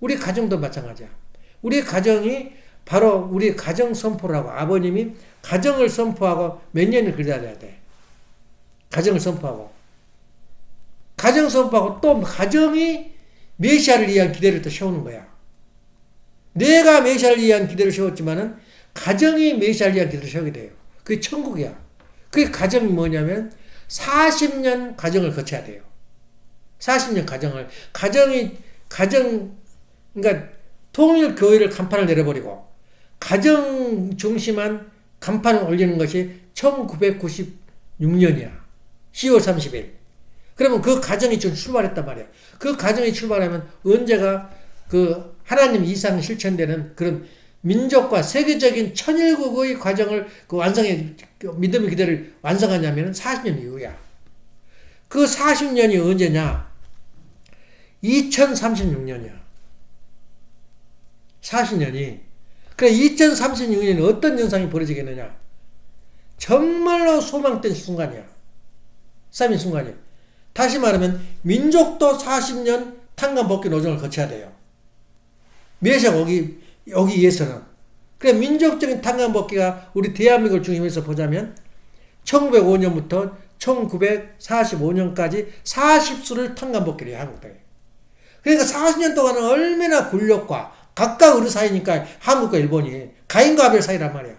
Speaker 1: 우리 가정도 마찬가지야. 우리 가정이 바로 우리 가정 선포를 하고 아버님이 가정을 선포하고 몇 년을 기다려야 돼. 가정을 선포하고. 가정 선포하고 또 가정이 메시아를 위한 기대를 또 세우는 거야. 내가 메시아를 위한 기대를 세웠지만은 가정이 메시아를 위한 기대를 세우게 돼요. 그게 천국이야. 그게 가정이 뭐냐면 40년 가정을 거쳐야 돼요. 40년 그러니까 통일 교회를 간판을 내려버리고 가정 중심한 간판을 올리는 것이 1996년이야. 10월 30일. 그러면 그 가정이 지금 출발했단 말이야. 그 가정이 출발하면 언제가 그 하나님 이상 실천되는 그런 민족과 세계적인 천일국의 과정을 그 믿음의 기대를 완성하냐면 40년 이후야. 그 40년이 언제냐? 2036년이야. 40년이. 그래 2036년에 어떤 현상이 벌어지겠느냐? 정말로 소망된 순간이야. 3인 순간이야. 다시 말하면 민족도 40년 탄감 복귀 노정을 거쳐야 돼요. 메시아가 오기 위해서는. 그래 민족적인 탄감 복귀가 우리 대한민국을 중심해서 보자면 1905년부터 1945년까지 40수를 탄감 복귀를 해야 한국에. 그러니까 40년 동안은 얼마나 굴욕과 각각 우리 사이니까 한국과 일본이 가인과 아벨 사이란 말이야.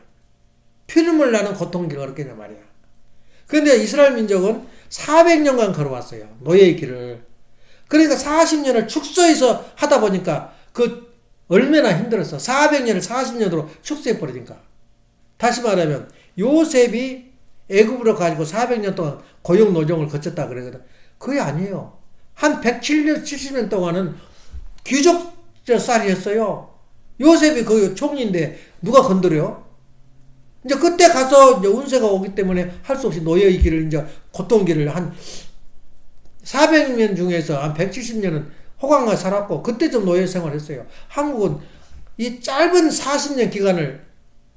Speaker 1: 피눈물 나는 고통을 걸었겠냐 말이야. 그런데 이스라엘 민족은 400년간 걸어왔어요. 노예의 길을. 그러니까 40년을 축소해서 하다 보니까 그 얼마나 힘들었어. 400년을 40년으로 축소해버리니까. 다시 말하면 요셉이 애굽으로 가지고 400년 동안 고용노정을 거쳤다 그러거든. 그게 아니에요. 한 107년, 70년 동안은 귀족살이었어요. 요셉이 그 총리인데 누가 건드려요? 이제 그때 가서 이제 운세가 오기 때문에 할 수 없이 노예의 길을 이제 고통 길을 한 400년 중에서 한 170년은 호강과 살았고 그때 좀 노예 생활했어요. 한국은 이 짧은 40년 기간을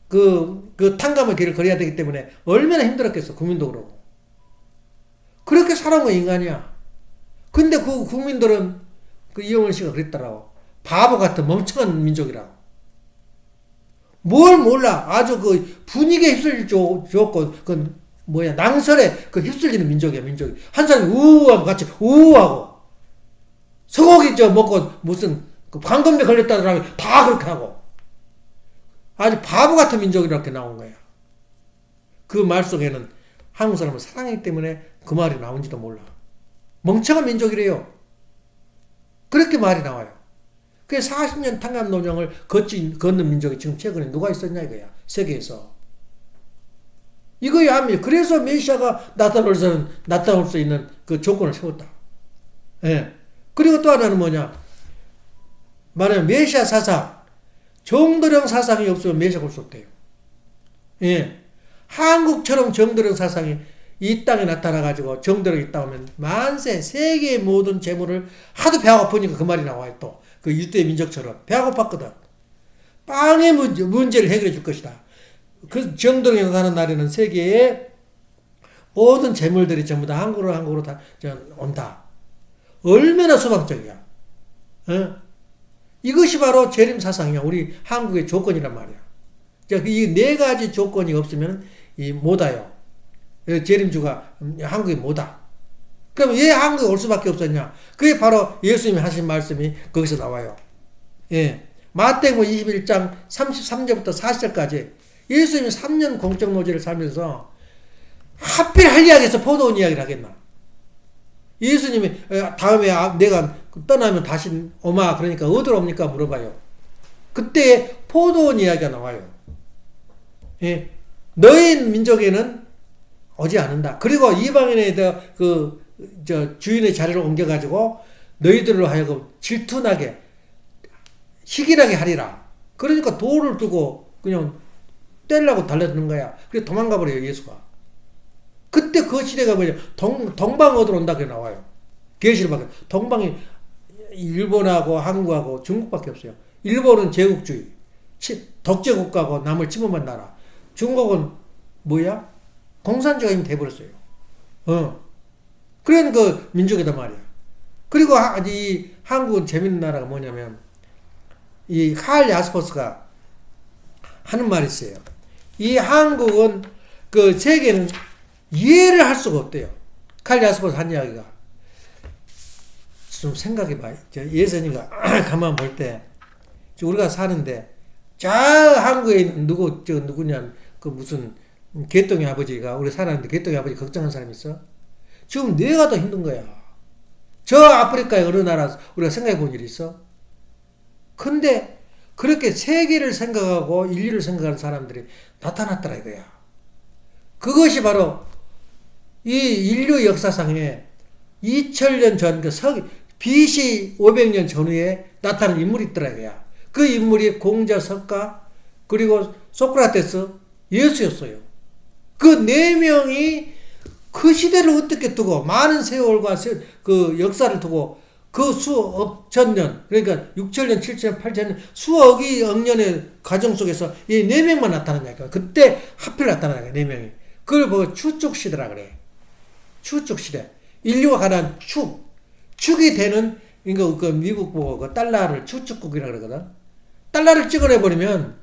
Speaker 1: 그 탕감의 길을 걸어야 되기 때문에 얼마나 힘들었겠어. 국민도 그러고. 그렇게 살아온 건 인간이야. 근데 그 국민들은 그 이영원 씨가 그랬더라고. 바보 같은 멍청한 민족이라고. 뭘 몰라. 아주 그 분위기에 휩쓸릴 좋고, 낭설에 그 휩쓸리는 민족이야, 민족이. 한 사람이 우우하고 같이 우우하고. 소고기 먹고 무슨 그 광건배 걸렸다더라고. 다 그렇게 하고. 아주 바보 같은 민족이 이렇게 나온 거야. 그 말 속에는 한국 사람을 사랑하기 때문에 그 말이 나온지도 몰라. 멍청한 민족이래요. 그렇게 말이 나와요. 그 40년 탄감 노정을 걷는 민족이 지금 최근에 누가 있었냐 이거야. 세계에서. 이거야. 그래서 메시아가 나타날 수 있는 그 조건을 세웠다. 예. 그리고 또 하나는 뭐냐. 말하면 메시아 사상. 정도령 사상이 없으면 메시아가 올 수 없대요. 예. 한국처럼 정도령 사상이 이 땅에 나타나가지고 정도령이 있다 오면 만세 세계의 모든 재물을 하도 배가 고프니까 그 말이 나와요. 또 그 유대 민족처럼 배가 고팠거든. 빵의 문제를 해결해 줄 것이다. 그 정도령이 나타나는 날에는 세계의 모든 재물들이 전부 다 한국으로 다 온다. 얼마나 소망적이야. 어? 이것이 바로 재림 사상이야. 우리 한국의 조건이란 말이야. 이 네 가지 조건이 없으면 못 와요. 재림주가 한국에 못 와. 그럼 왜 한국에 올 수밖에 없었냐? 그게 바로 예수님이 하신 말씀이 거기서 나와요. 예. 마태복음 21장 33절부터 40절까지 예수님이 3년 공적 노제를 살면서 하필 할 이야기에서 포도원 이야기를 하겠나? 예수님이 다음에 내가 떠나면 다시 오마 그러니까 어디로 옵니까? 물어봐요. 그때 포도원 이야기가 나와요. 예. 너희 민족에는 오지 않는다. 그리고 이방인의 주인의 자리를 옮겨가지고 너희들로 하여금 질투나게 희귀하게 하리라. 그러니까 돌을 두고 그냥 떼려고 달려드는 거야. 그래서 도망가 버려요, 예수가. 그때 그 시대가 뭐냐, 동방어디로 온다, 그게 나와요. 계시를 받게. 동방이 일본하고 한국하고 중국밖에 없어요. 일본은 제국주의, 독재국가고 남을 침범한 나라. 중국은 뭐야? 공산주의가 이미 돼버렸어요. 그런 그 민족이다 말이야. 그리고 이 한국은 재밌는 나라가 뭐냐면, 이 칼 야스퍼스가 하는 말이 있어요. 이 한국은 그 세계는 이해를 할 수가 없대요. 칼 야스퍼스 한 이야기가. 좀 생각해봐. 예선이가 가만 볼 때, 우리가 사는데, 저 한국에 있는 누구냐, 그 무슨 개똥이 아버지가, 우리 살았는데 개똥이 아버지 걱정하는 사람이 있어? 지금 내가 더 힘든 거야. 저 아프리카의 어느 나라 우리가 생각해 본 일이 있어? 근데 그렇게 세계를 생각하고 인류를 생각하는 사람들이 나타났더라 이거야. 그것이 바로 이 인류 역사상에 2000년 전 BC 500년 전후에 나타난 인물이 있더라 이거야. 그 인물이 공자, 석가, 그리고 소크라테스, 예수였어요. 그 네 명이 그 시대를 어떻게 두고 많은 세월과 그 역사를 두고 그 수억 천년, 그러니까 6천년, 7천년, 8천년, 수억이 억년의 과정 속에서 이 네 명만 나타나냐니까. 그때 하필 나타나냐, 네 명이. 그걸 보고 추축시대라 그래. 추축시대. 인류가 가난 축이 되는, 이거 그 미국 보고 그 달러를 추축국이라 그러거든. 달러를 찍어내버리면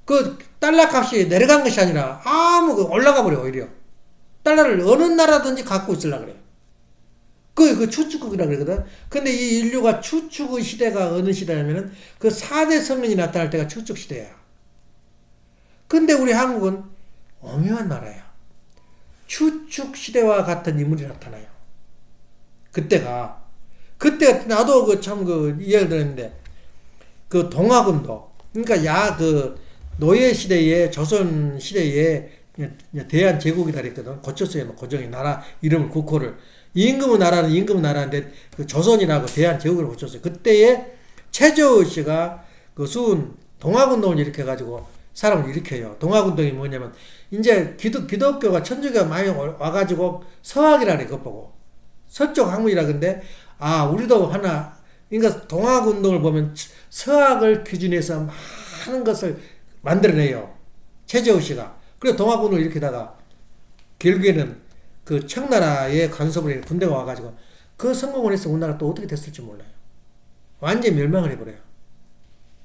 Speaker 1: 그 달러 값이 내려간 것이 아니라 올라가 버려, 오히려. 달러를 어느 나라든지 갖고 있으려고 그래. 그 추축국이라 그러거든. 근데 이 인류가 추축의 시대가 어느 시대냐면은 그 4대 성인이 나타날 때가 추축 시대야. 근데 우리 한국은 오묘한 나라야. 추축 시대와 같은 인물이 나타나요. 그때 나도 이야기를 들었는데, 그 동학운동, 그러니까 노예 시대에, 조선 시대에 대한 제국이다 그랬거든. 고쳤어요. 고정이 나라 이름을 국호를. 임금의 나라는 임금의 나라인데 그 조선이라고 대한 제국을 고쳤어요. 그때에 최저의 씨가 그 수은 동학운동을 일으켜가지고 사람을 일으켜요. 동학운동이 뭐냐면 이제 기독교가 천주교가 많이 와가지고 서학이라 그래. 그거 보고 서쪽 학문이라 근데 우리도 하나, 그러니까 동학운동을 보면 서학을 기준해서 많은 것을 만들어내요. 최재호 씨가. 그래서 동학운동을 일으키다가 결국에는 그 청나라의 간섭을 군대가 와가지고 그 성공을 해서 우리나라 또 어떻게 됐을지 몰라요. 완전히 멸망을 해버려요.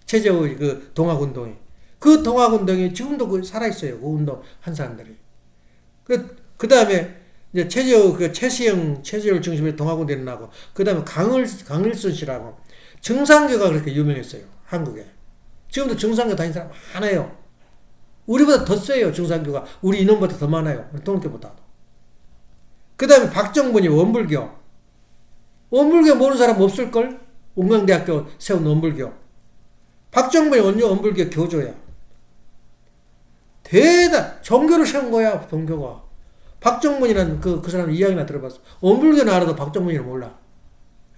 Speaker 1: 최재호의 그 동학운동이. 그 동학운동이 지금도 살아있어요. 그 운동 한 사람들이. 그 다음에 이제 최재호를 중심으로 동학운동이 나고, 그 다음에 강일순 씨라고 정상교가 그렇게 유명했어요. 한국에. 지금도 정상교 다니는 사람 많아요. 우리보다 더 세요. 정상교가. 우리 인원보다 더 많아요. 동교보다도. 그 다음에 박정분이 원불교 모르는 사람 없을걸? 옥명대학교 세운 원불교. 박정분이 원불교 교조야. 종교를 세운 거야. 종교가. 박정분이라는 그 사람 이야기나 들어봤어. 원불교는 알아도 박정분이는 몰라.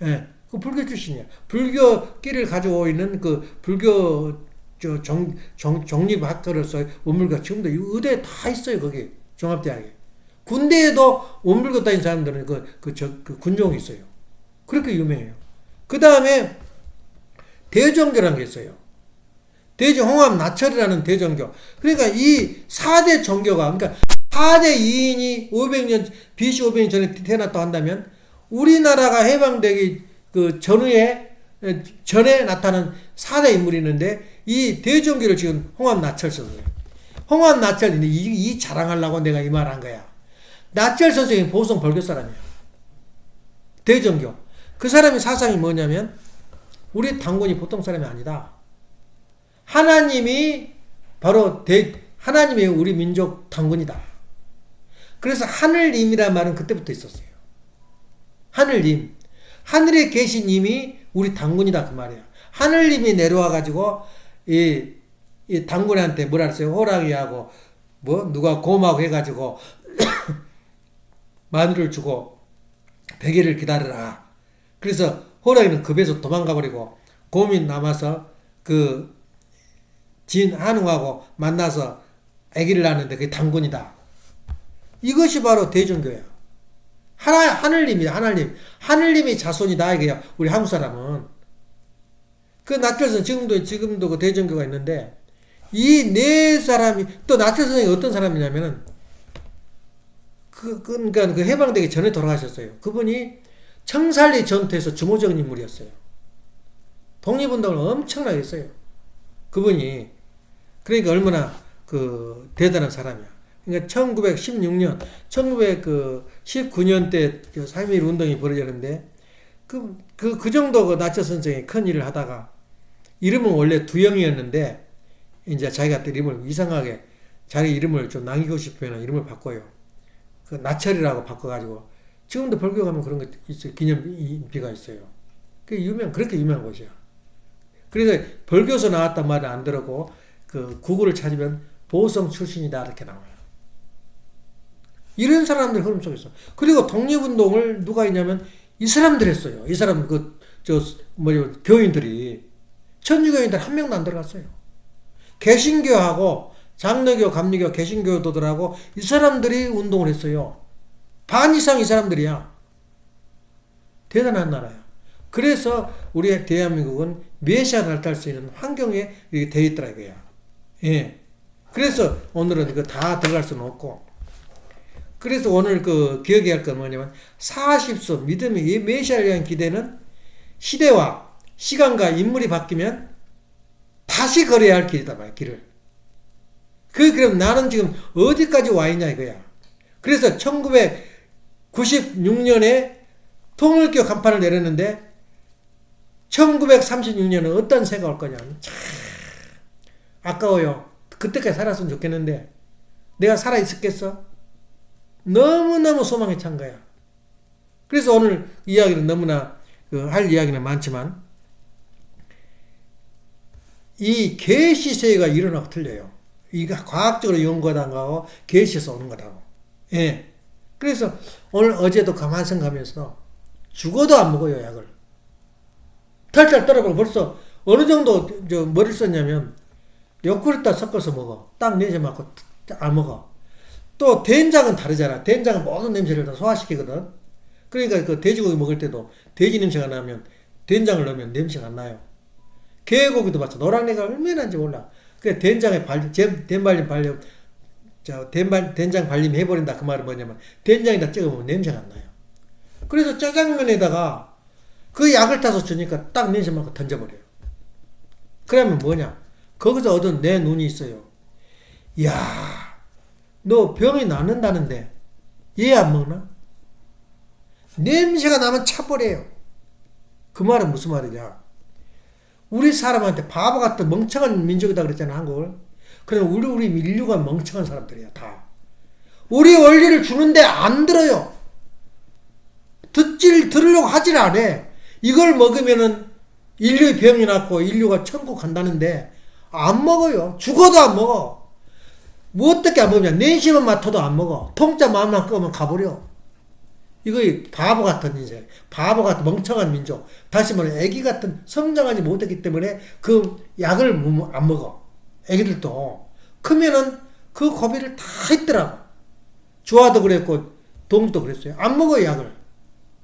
Speaker 1: 예. 그 불교 출신이야. 불교 끼를 가지고 있는 그 불교 정립학교로서 원불교 지금도 의대에 다 있어요. 거기 종합대학에. 군대에도 원불교 다닌 사람들은 그 군종이 있어요. 그렇게 유명해요. 그 다음에 대종교라는 게 있어요. 홍합 나철이라는 대종교. 그러니까 이 4대 종교가, 그러니까 4대 2인이 BC 500년 전에 태어났다고 한다면, 우리나라가 해방되기 그 전에 나타난 4대 인물이 있는데, 이 대종교를 지금 홍합 나철 선생. 홍합 나철인데 이 자랑하려고 내가 이 말 한 거야. 나철 선생이 보성 벌교 사람이야. 대종교. 그 사람의 사상이 뭐냐면, 우리 당군이 보통 사람이 아니다. 하나님이 우리 민족 당군이다. 그래서 하늘님이라는 말은 그때부터 있었어요. 하늘님. 하늘에 계신 님이 우리 당군이다. 그 말이야. 하늘님이 내려와가지고, 이 당군한테 뭐라 했어요? 호랑이하고, 누가 곰하고 해가지고, 마누를 주고 100일을 기다려라. 그래서 호랑이는 급해서 도망가 버리고 곰이 남아서 그 진 한웅하고 만나서 아기를 낳는데 그게 당군이다. 이것이 바로 대종교야. 하늘님이야. 하늘님이 자손이다 이게요. 우리 한국 사람은. 그 나철선 지금도 그 대종교가 있는데 이 네 사람이 또 나철선이 어떤 사람이냐면은 그러니까 그 해방되기 전에 돌아가셨어요. 그분이 청살리 전투에서 주모적인 인물이었어요. 독립운동을 엄청나게 했어요. 그분이. 그러니까 얼마나 그 대단한 사람이야. 그러니까 1916년, 1919년 때 3.1 운동이 벌어졌는데 그 정도 그 나처 선생이 큰 일을 하다가 이름은 원래 두영이었는데 이제 자기가 또 이름을 이상하게 자기 이름을 좀 남기고 싶으면 이름을 바꿔요. 그 나철이라고 바꿔가지고 지금도 벌교 가면 그런 거 있어요. 기념비가 있어요. 그렇게 유명한 곳이야. 그래서 벌교에서 나왔단 말은 안 들었고 그 구글을 찾으면 보성 출신이다 이렇게 나와요. 이런 사람들 흐름 속에서. 그리고 독립운동을 누가 했냐면 이 사람들 했어요. 이 사람 교인들이 천주교인들 한 명도 안 들어갔어요. 개신교하고 장로교, 감리교, 개신교도들하고 이 사람들이 운동을 했어요. 반 이상 이 사람들이야. 대단한 나라야. 그래서 우리 대한민국은 메시아를 날 수 있는 환경에 되어 있더라 이거야. 예. 그래서 오늘은 이거 다 들어갈 수는 없고. 그래서 오늘 그 기억해야 할 건 뭐냐면 40소 믿음의 이 메시아에 대한 기대는 시대와 시간과 인물이 바뀌면 다시 걸어야 할 길이다 말이야. 길을. 그럼 나는 지금 어디까지 와 있냐 이거야. 그래서 1996년에 통일교 간판을 내렸는데 1936년은 어떤 새가 올 거냐. 참 아까워요. 그때까지 살았으면 좋겠는데 내가 살아있었겠어? 너무너무 소망에 찬 거야. 그래서 오늘 이야기는 너무나 할 이야기는 많지만 이 계시세가 일어나고 틀려요. 이거 과학적으로 연구하다는 거하고 계시에서 오는 거라고. 예. 그래서 오늘 어제도 가만 생각하면서 죽어도 안 먹어요 약을. 탈탈 떨어버리고 벌써 어느 정도 뭐를 썼냐면 요구르트다 섞어서 먹어. 딱 내지 맞고 안 먹어. 또 된장은 다르잖아. 된장은 모든 냄새를 다 소화시키거든. 그러니까 그 돼지고기 먹을 때도 돼지 냄새가 나면 된장을 넣으면 냄새가 안 나요. 개고기도 마찬가지. 노랑내가 얼마나 난지 몰라. 그 된장에 된장 발림 해버린다. 그 말은 뭐냐면 된장에다 찍어 먹으면 냄새가 안 나요. 그래서 짜장면에다가 그 약을 타서 주니까 딱 냄새 맡고 던져버려요. 그러면 뭐냐? 거기서 얻은 내 눈이 있어요. 이야, 너 병이 낫는다는데 얘 안 먹나? 냄새가 나면 차버려요. 그 말은 무슨 말이냐? 우리 사람한테 바보 같은 멍청한 민족이다 그랬잖아, 한국을. 그럼 우리 인류가 멍청한 사람들이야, 다. 우리 원리를 주는데 안 들어요. 들으려고 하질 않아. 이걸 먹으면은 인류의 병이 낫고 인류가 천국 간다는데 안 먹어요. 죽어도 안 먹어. 뭐 어떻게 안 먹냐? 내심은 맡아도 안 먹어. 통짜 마음만 끄면 가버려. 이거 바보 같은 인생, 바보 같은 멍청한 민족. 다시 말해 애기 같은 성장하지 못했기 때문에 그 약을 안 먹어. 애기들도 크면은 그 고비를 다 했더라고. 주아도 그랬고 동도 그랬어요. 안 먹어요 약을.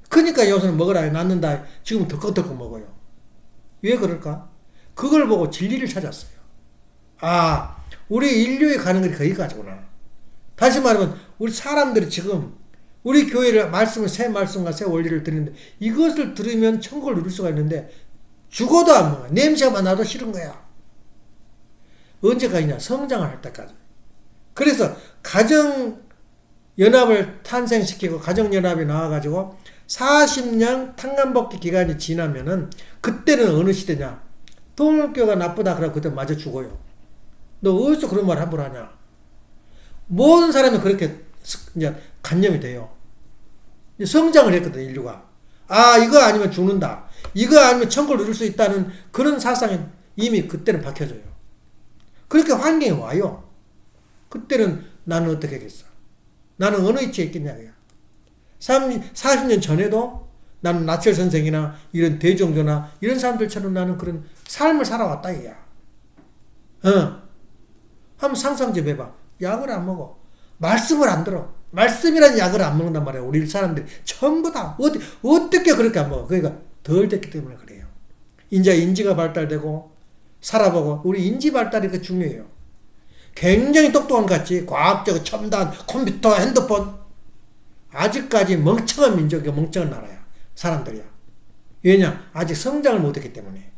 Speaker 1: 그러니까 요새는 먹으라 낫는다. 지금 덜컥덜컥 먹어요. 왜 그럴까? 그걸 보고 진리를 찾았어요. 아, 우리 인류에 가는 길이 거기까지구나. 다시 말하면 우리 사람들이 지금 우리 교회를 새 말씀과 새 원리를 듣는데 이것을 들으면 천국을 누릴 수가 있는데 죽어도 안 먹어. 냄새만 나도 싫은 거야. 언제까지냐? 성장을 할 때까지. 그래서 가정연합을 탄생시키고 가정연합이 나와가지고 40년 탄간복귀 기간이 지나면은 그때는 어느 시대냐? 통일교가 나쁘다 그러고 그때 맞아 죽어요. 너 어디서 그런 말 함부로 하냐? 모든 사람이 그렇게 이제 간념이 돼요. 성장을 했거든 인류가. 아 이거 아니면 죽는다. 이거 아니면 천국을 누릴 수 있다는 그런 사상이 이미 그때는 박혀져요. 그렇게 환경이 와요. 그때는 나는 어떻게 하겠어? 나는 어느 위치에 있겠냐고요. 40년 전에도 나는 나철 선생이나 이런 대종교나 이런 사람들처럼 나는 그런 삶을 살아왔다 이야. 한번 상상 좀 해봐. 약을 안 먹어. 말씀을 안 들어. 말씀이란 약을 안 먹는단 말이야. 우리 사람들이 전부 다 어떻게 그렇게 안 먹어. 그러니까 덜 됐기 때문에 그래요. 이제 인지가 발달되고 살아보고 우리 인지 발달이 그 중요해요. 굉장히 똑똑한 것 같지. 과학적 첨단 컴퓨터 핸드폰 아직까지 멍청한 민족이고 멍청한 나라야. 사람들이야. 왜냐? 아직 성장을 못했기 때문에.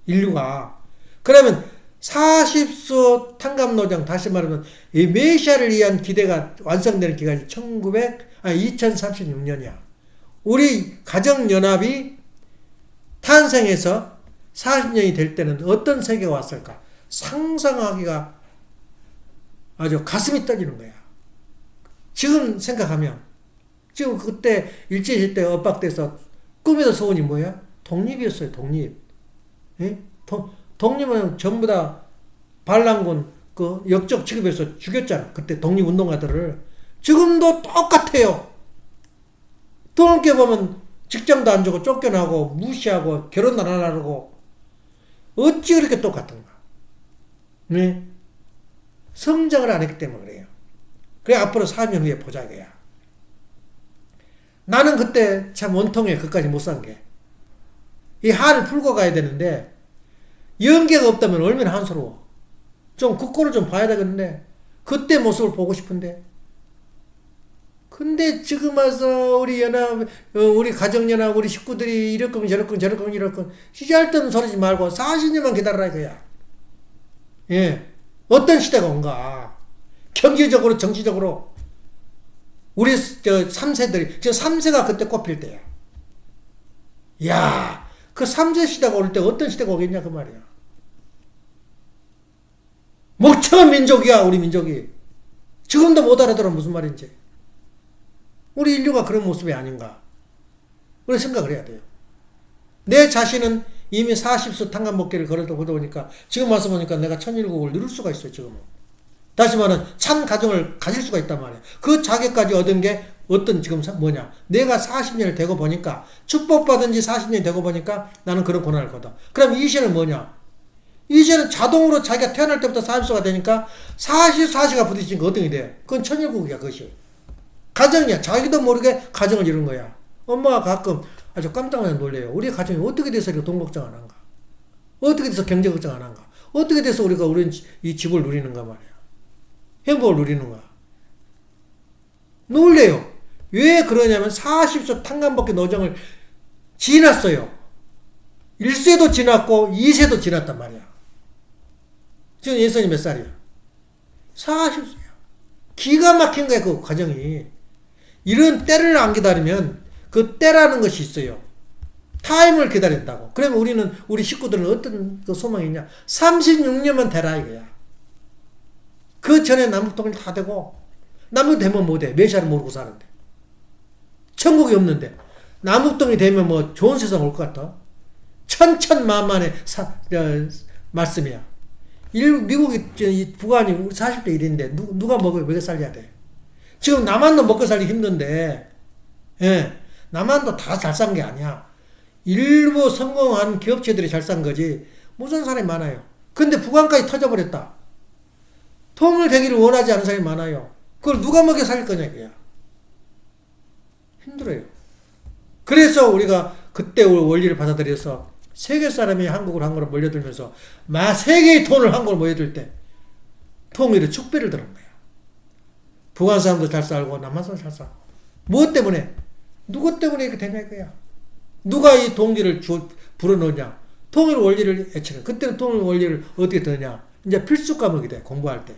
Speaker 1: 인류가. 그러면 40수 탄감노장, 다시 말하면 이 메시아를 위한 기대가 완성되는 기간이 2036년이야. 우리 가정연합이 탄생해서 40년이 될 때는 어떤 세계가 왔을까? 상상하기가 아주 가슴이 떨리는 거야. 지금 생각하면 지금 그때 일제시대 엇박돼서 꿈에도 소원이 뭐야? 독립이었어요. 독립. 예? 독립은 전부 다 반란군 그 역적 취급해서 죽였잖아. 그때 독립운동가들을. 지금도 똑같아요. 돈을 보면 직장도 안 주고 쫓겨나고 무시하고 결혼도 안 하고 어찌 그렇게 똑같은가? 네? 성장을 안 했기 때문에 그래요. 그래 앞으로 4년 후에 보자 이거야. 나는 그때 참 원통해. 그까지 못 산 게. 이 한을 풀고 가야 되는데 연계가 없다면 얼마나 한스러워. 좀 그 꼴을 좀 봐야 되겠는데 그때 모습을 보고 싶은데 근데 지금 와서 우리 우리 가정연합 우리 식구들이 이럴 거면 저럴 거면 저럴 거면 이럴 거면 시잘데없는 소리지 말고 40년만 기다려라 이거야. 예. 어떤 시대가 온가. 경제적으로 정치적으로 우리 3세들이 지금 3세가 그때 꼽힐 때야. 야, 그 3세 시대가 올 때 어떤 시대가 오겠냐 그 말이야. 멍청한 민족이야 우리 민족이. 지금도 못 알아들어 무슨 말인지. 우리 인류가 그런 모습이 아닌가. 그런 생각을 해야 돼요. 내 자신은 이미 40수 탄감목계를 걸어다 보니까 지금 와서 보니까 내가 천일국을 누릴 수가 있어요. 지금은. 다시 말하면 참 가정을 가질 수가 있단 말이에요. 그 자격까지 얻은 게 어떤 지금 뭐냐. 내가 40년을 되고 보니까 축복받은 지 40년이 되고 보니까 나는 그런 고난을 거다. 그럼 이제는 뭐냐. 이제는 자동으로 자기가 태어날 때부터 40수가 되니까 44시가 부딪히니까 어떤 게 돼. 그건 천일국이야 그것이. 가정이야. 자기도 모르게 가정을 이룬 거야. 엄마가 가끔 아주 깜짝 놀래요. 우리 가정이 어떻게 돼서 이렇게 돈 걱정 안 한가? 어떻게 돼서 경제 걱정 안 한가? 어떻게 돼서 우리 이 집을 누리는가 말이야. 행복을 누리는가? 놀래요. 왜 그러냐면 40수 탄감복귀 노정을 지났어요. 1세도 지났고 2세도 지났단 말이야. 지금 예선이 몇 살이야? 40세야. 기가 막힌 거야 그 과정이. 이런 때를 안 기다리면 그 때라는 것이 있어요. 타임을 기다린다고. 그러면 우리 식구들은 어떤 그 소망이 있냐? 36년만 되라 이거야. 그 전에 남북통일 다 되고 남북 되면 뭐 돼? 메시아를 모르고 사는데. 천국이 없는데. 남북통일이 되면 뭐 좋은 세상 올 것 같아? 천천만만의 말씀이야. 미국이 북한이 40대 1인데 누가 먹여 살려야 돼? 지금 남한도 먹고 살기 힘든데, 예, 남한도 다 잘 산 게 아니야. 일부 성공한 기업체들이 잘 산 거지. 무슨 사람이 많아요. 근데 북한까지 터져버렸다. 통일되기를 원하지 않는 사람이 많아요. 그걸 누가 먹여 살릴 거냐 이거야. 힘들어요. 그래서 우리가 그때 원리를 받아들여서 세계 사람이 한국으로 몰려들면서 세계의 돈을 한국으로 몰려들 때 통일의 축배를 들은 거야. 북한 사람도 잘 살고 남한 사람도 잘 살고. 무엇 때문에? 누구 때문에 이렇게 되냐 이거야. 누가 이 동기를 불어넣냐. 통일 원리를 애치는. 그때는 통일 원리를 어떻게 듣느냐. 이제 필수 과목이 돼. 공부할 때.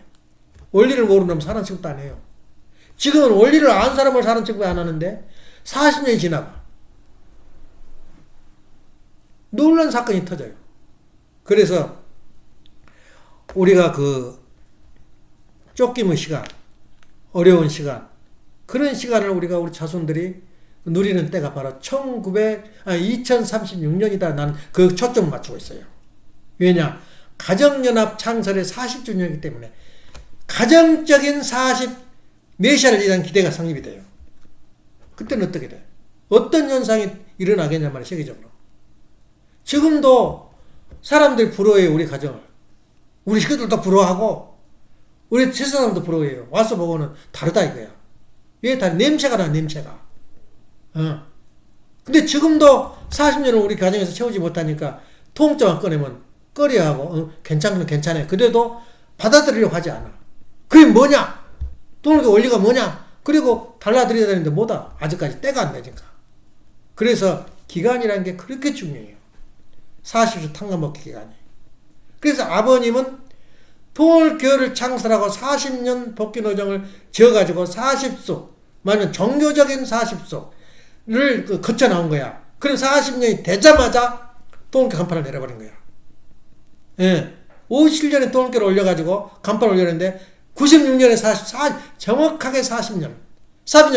Speaker 1: 원리를 모르면 사람 취급도 안 해요. 지금은 원리를 아는 사람을 사람 취급 안 하는데 40년이 지나봐. 놀란 사건이 터져요. 그래서 우리가 쫓김의 시간, 어려운 시간, 그런 시간을 우리 자손들이 누리는 때가 바로 2036년이다. 난 그 초점을 맞추고 있어요. 왜냐? 가정연합 창설의 40주년이기 때문에 가정적인 메시아를 대한 기대가 성립이 돼요. 그때는 어떻게 돼? 어떤 현상이 일어나겠냐 말이야, 세계적으로. 지금도 사람들이 부러워해요, 우리 가정을. 우리 식구들도 부러워하고, 우리 세상 사람도 부러워해요. 와서 보고는 다르다 이거야. 왜 다르? 냄새가 나, 냄새가. 근데 지금도 40년을 우리 가정에서 채우지 못하니까 통증만 꺼내면 꺼려하고, 괜찮으면 괜찮아요. 그래도 받아들이려고 하지 않아. 그게 뭐냐? 돈의 원리가 뭐냐? 그리고 달라드려야 되는데 뭐다? 아직까지 때가 안 되니까. 그래서 기간이라는 게 그렇게 중요해요. 40수 탕감먹기 기간이. 그래서 아버님은 통일교회를 창설하고 40년 복귀노정을 지어가지고 40수, 말하면 종교적인 40수를 거쳐 나온 거야. 그럼 40년이 되자마자 통일교 간판을 내려버린 거야. 예. 57년에 통일교를 올려가지고 간판을 올렸는데 96년에 정확하게 40년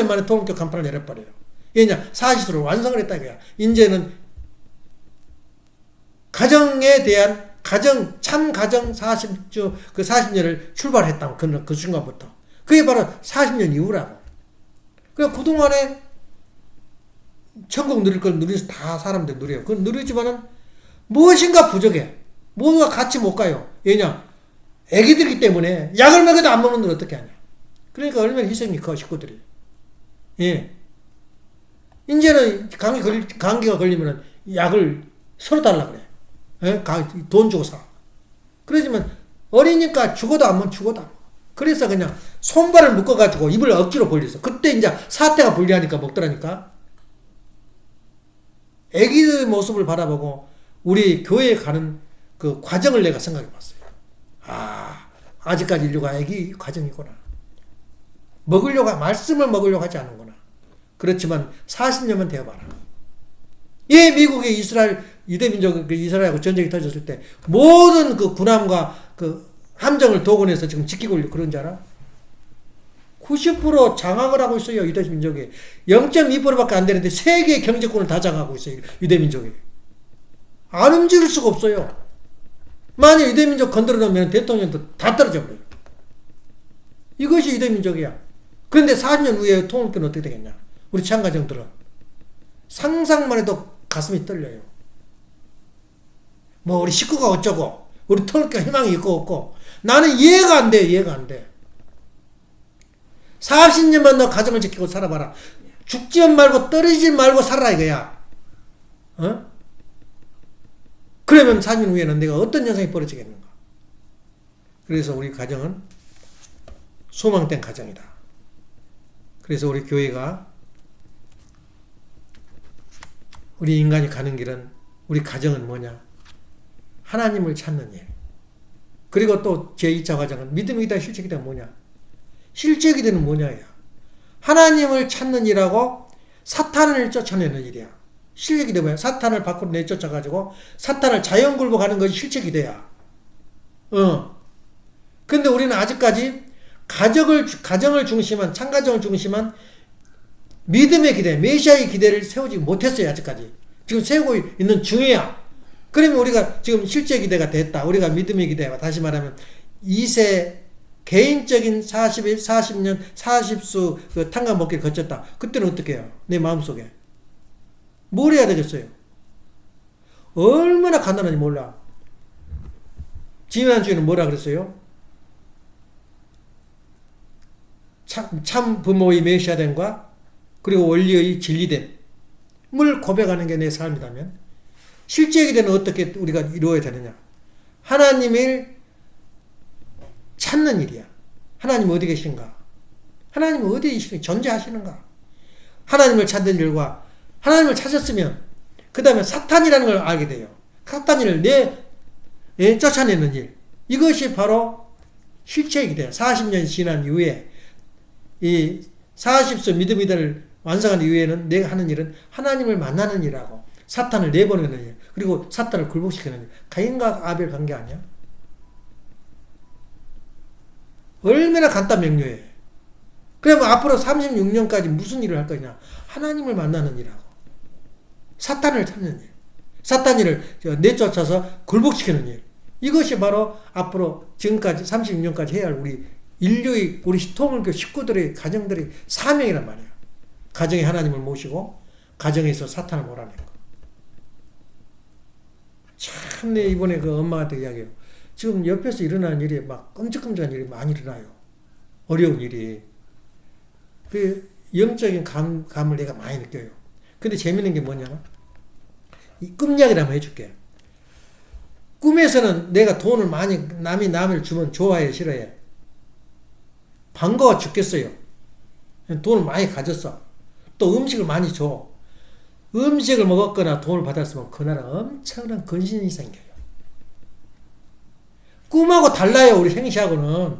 Speaker 1: 만에 통일교 간판을 내려버려요. 왜냐? 40수를 완성을 했다 이거야. 이제는 가정에 대한 참 가정 40주, 그 40년을 출발했다. 그 순간부터. 그게 바로 40년 이후라고. 그러니까 그동안에 천국 누릴 걸 누려서 다 사람들 누려요. 그건 누리지만은 무엇인가 부족해. 뭔가 같이 못 가요. 왜냐? 애기들이기 때문에 약을 먹여도 안 먹는 걸 어떻게 하냐. 그러니까 얼마나 희생이 커, 식구들이. 예. 이제는 감기가 걸리면 약을 서로 달라 그래. 예? 돈 주고 사. 그러지만 어리니까 죽어도 안 먹어, 죽어도 안 먹어. 그래서 그냥 손발을 묶어가지고 입을 억지로 벌렸어. 그때 이제 사태가 불리하니까 먹더라니까. 애기의 모습을 바라보고 우리 교회에 가는 그 과정을 내가 생각해 봤어요. 아직까지 인류가 애기 과정이구나. 말씀을 먹으려고 하지 않는구나. 그렇지만 40년만 되어봐라. 예, 미국의 유대민족 이스라엘하고 전쟁이 터졌을 때 모든 그 군함과 그 함정을 동원해서 지금 지키고 그런 줄 알아? 90% 장악을 하고 있어요, 유대민족이. 0.2%밖에 안 되는데 세계의 경제권을 다 장악하고 있어요, 유대민족이. 안 움직일 수가 없어요. 만약 유대민족 건드려 놓으면 대통령도 다 떨어져 버려요. 이것이 유대민족이야. 그런데 40년 후에 통일교는 어떻게 되겠냐? 우리 참가정들은 상상만 해도 가슴이 떨려요. 뭐 우리 식구가 어쩌고 우리 통일교 희망이 있고 없고 나는 이해가 안 돼. 40년만 너 가정을 지키고 살아봐라. 죽지 말고 떨어지지 말고 살아라 이거야. 그러면 4년 후에는 내가 어떤 현상이 벌어지겠는가? 그래서 우리 가정은 소망된 가정이다. 그래서 우리 교회가 우리 인간이 가는 길은 우리 가정은 뭐냐? 하나님을 찾는 일. 그리고 또 제2차 과정은 믿음이 기다 실제 기다는 뭐냐? 실제 기도는 뭐냐야. 하나님을 찾는 일하고 사탄을 쫓아내는 일이야. 실제 기도 뭐야? 사탄을 밖으로 내쫓아가지고 사탄을 자연 굴복하는 것이 실제 기도야. 근데 우리는 아직까지 가정을 중심한, 참가정을 중심한 믿음의 기대, 메시아의 기대를 세우지 못했어요, 아직까지. 지금 세우고 있는 중이야. 그러면 우리가 지금 실제 기대가 됐다. 우리가 믿음의 기대가, 다시 말하면 2세 개인적인 40년, 40수 그 탕감 먹기를 거쳤다. 그때는 어떻게 해요? 내 마음속에. 뭘 해야 되겠어요? 얼마나 간단한지 몰라. 지난주에는 뭐라 그랬어요? 참 부모의 메시아됨과 그리고 원리의 진리됨을 고백하는 게 내 삶이라면 실제 기대는 어떻게 우리가 이루어야 되느냐? 하나님을 찾는 일이야. 하나님 어디 계신가? 하나님 어디 계시는가? 존재하시는가? 하나님을 찾는 일과 하나님을 찾았으면 그 다음에 사탄이라는 걸 알게 돼요. 사탄을 쫓아내는 일. 이것이 바로 실제 기대야. 40년 지난 이후에 이 40수 믿음이들을 완성한 이후에는 내가 하는 일은 하나님을 만나는 일하고 사탄을 내보내는 일, 그리고 사탄을 굴복시키는 일. 가인과 아벨 관계 아니야? 얼마나 간단 명료해. 그러면 앞으로 36년까지 무슨 일을 할 거냐? 하나님을 만나는 일하고 사탄을 찾는 일, 사탄을 내쫓아서 굴복시키는 일. 이것이 바로 앞으로 지금까지 36년까지 해야 할 우리 인류의 우리 통일교 식구들의 가정들의 사명이란 말이에요. 가정에 하나님을 모시고 가정에서 사탄을 몰아내는 거. 참, 내 이번에 그 엄마한테 이야기해요. 지금 옆에서 일어나는 일이 막 끔찍끔찍한 일이 많이 일어나요. 어려운 일이. 그 영적인 감을 내가 많이 느껴요. 근데 재밌는 게 뭐냐면 이 꿈 이야기를 한번 해줄게. 꿈에서는 내가 돈을 많이 남이 남을 주면 좋아해, 싫어해? 반가워 죽겠어요. 돈을 많이 가졌어. 또 음식을 많이 줘. 음식을 먹었거나 돈을 받았으면 그날은 엄청난 근심이 생겨요. 꿈하고 달라요, 우리 생시하고는.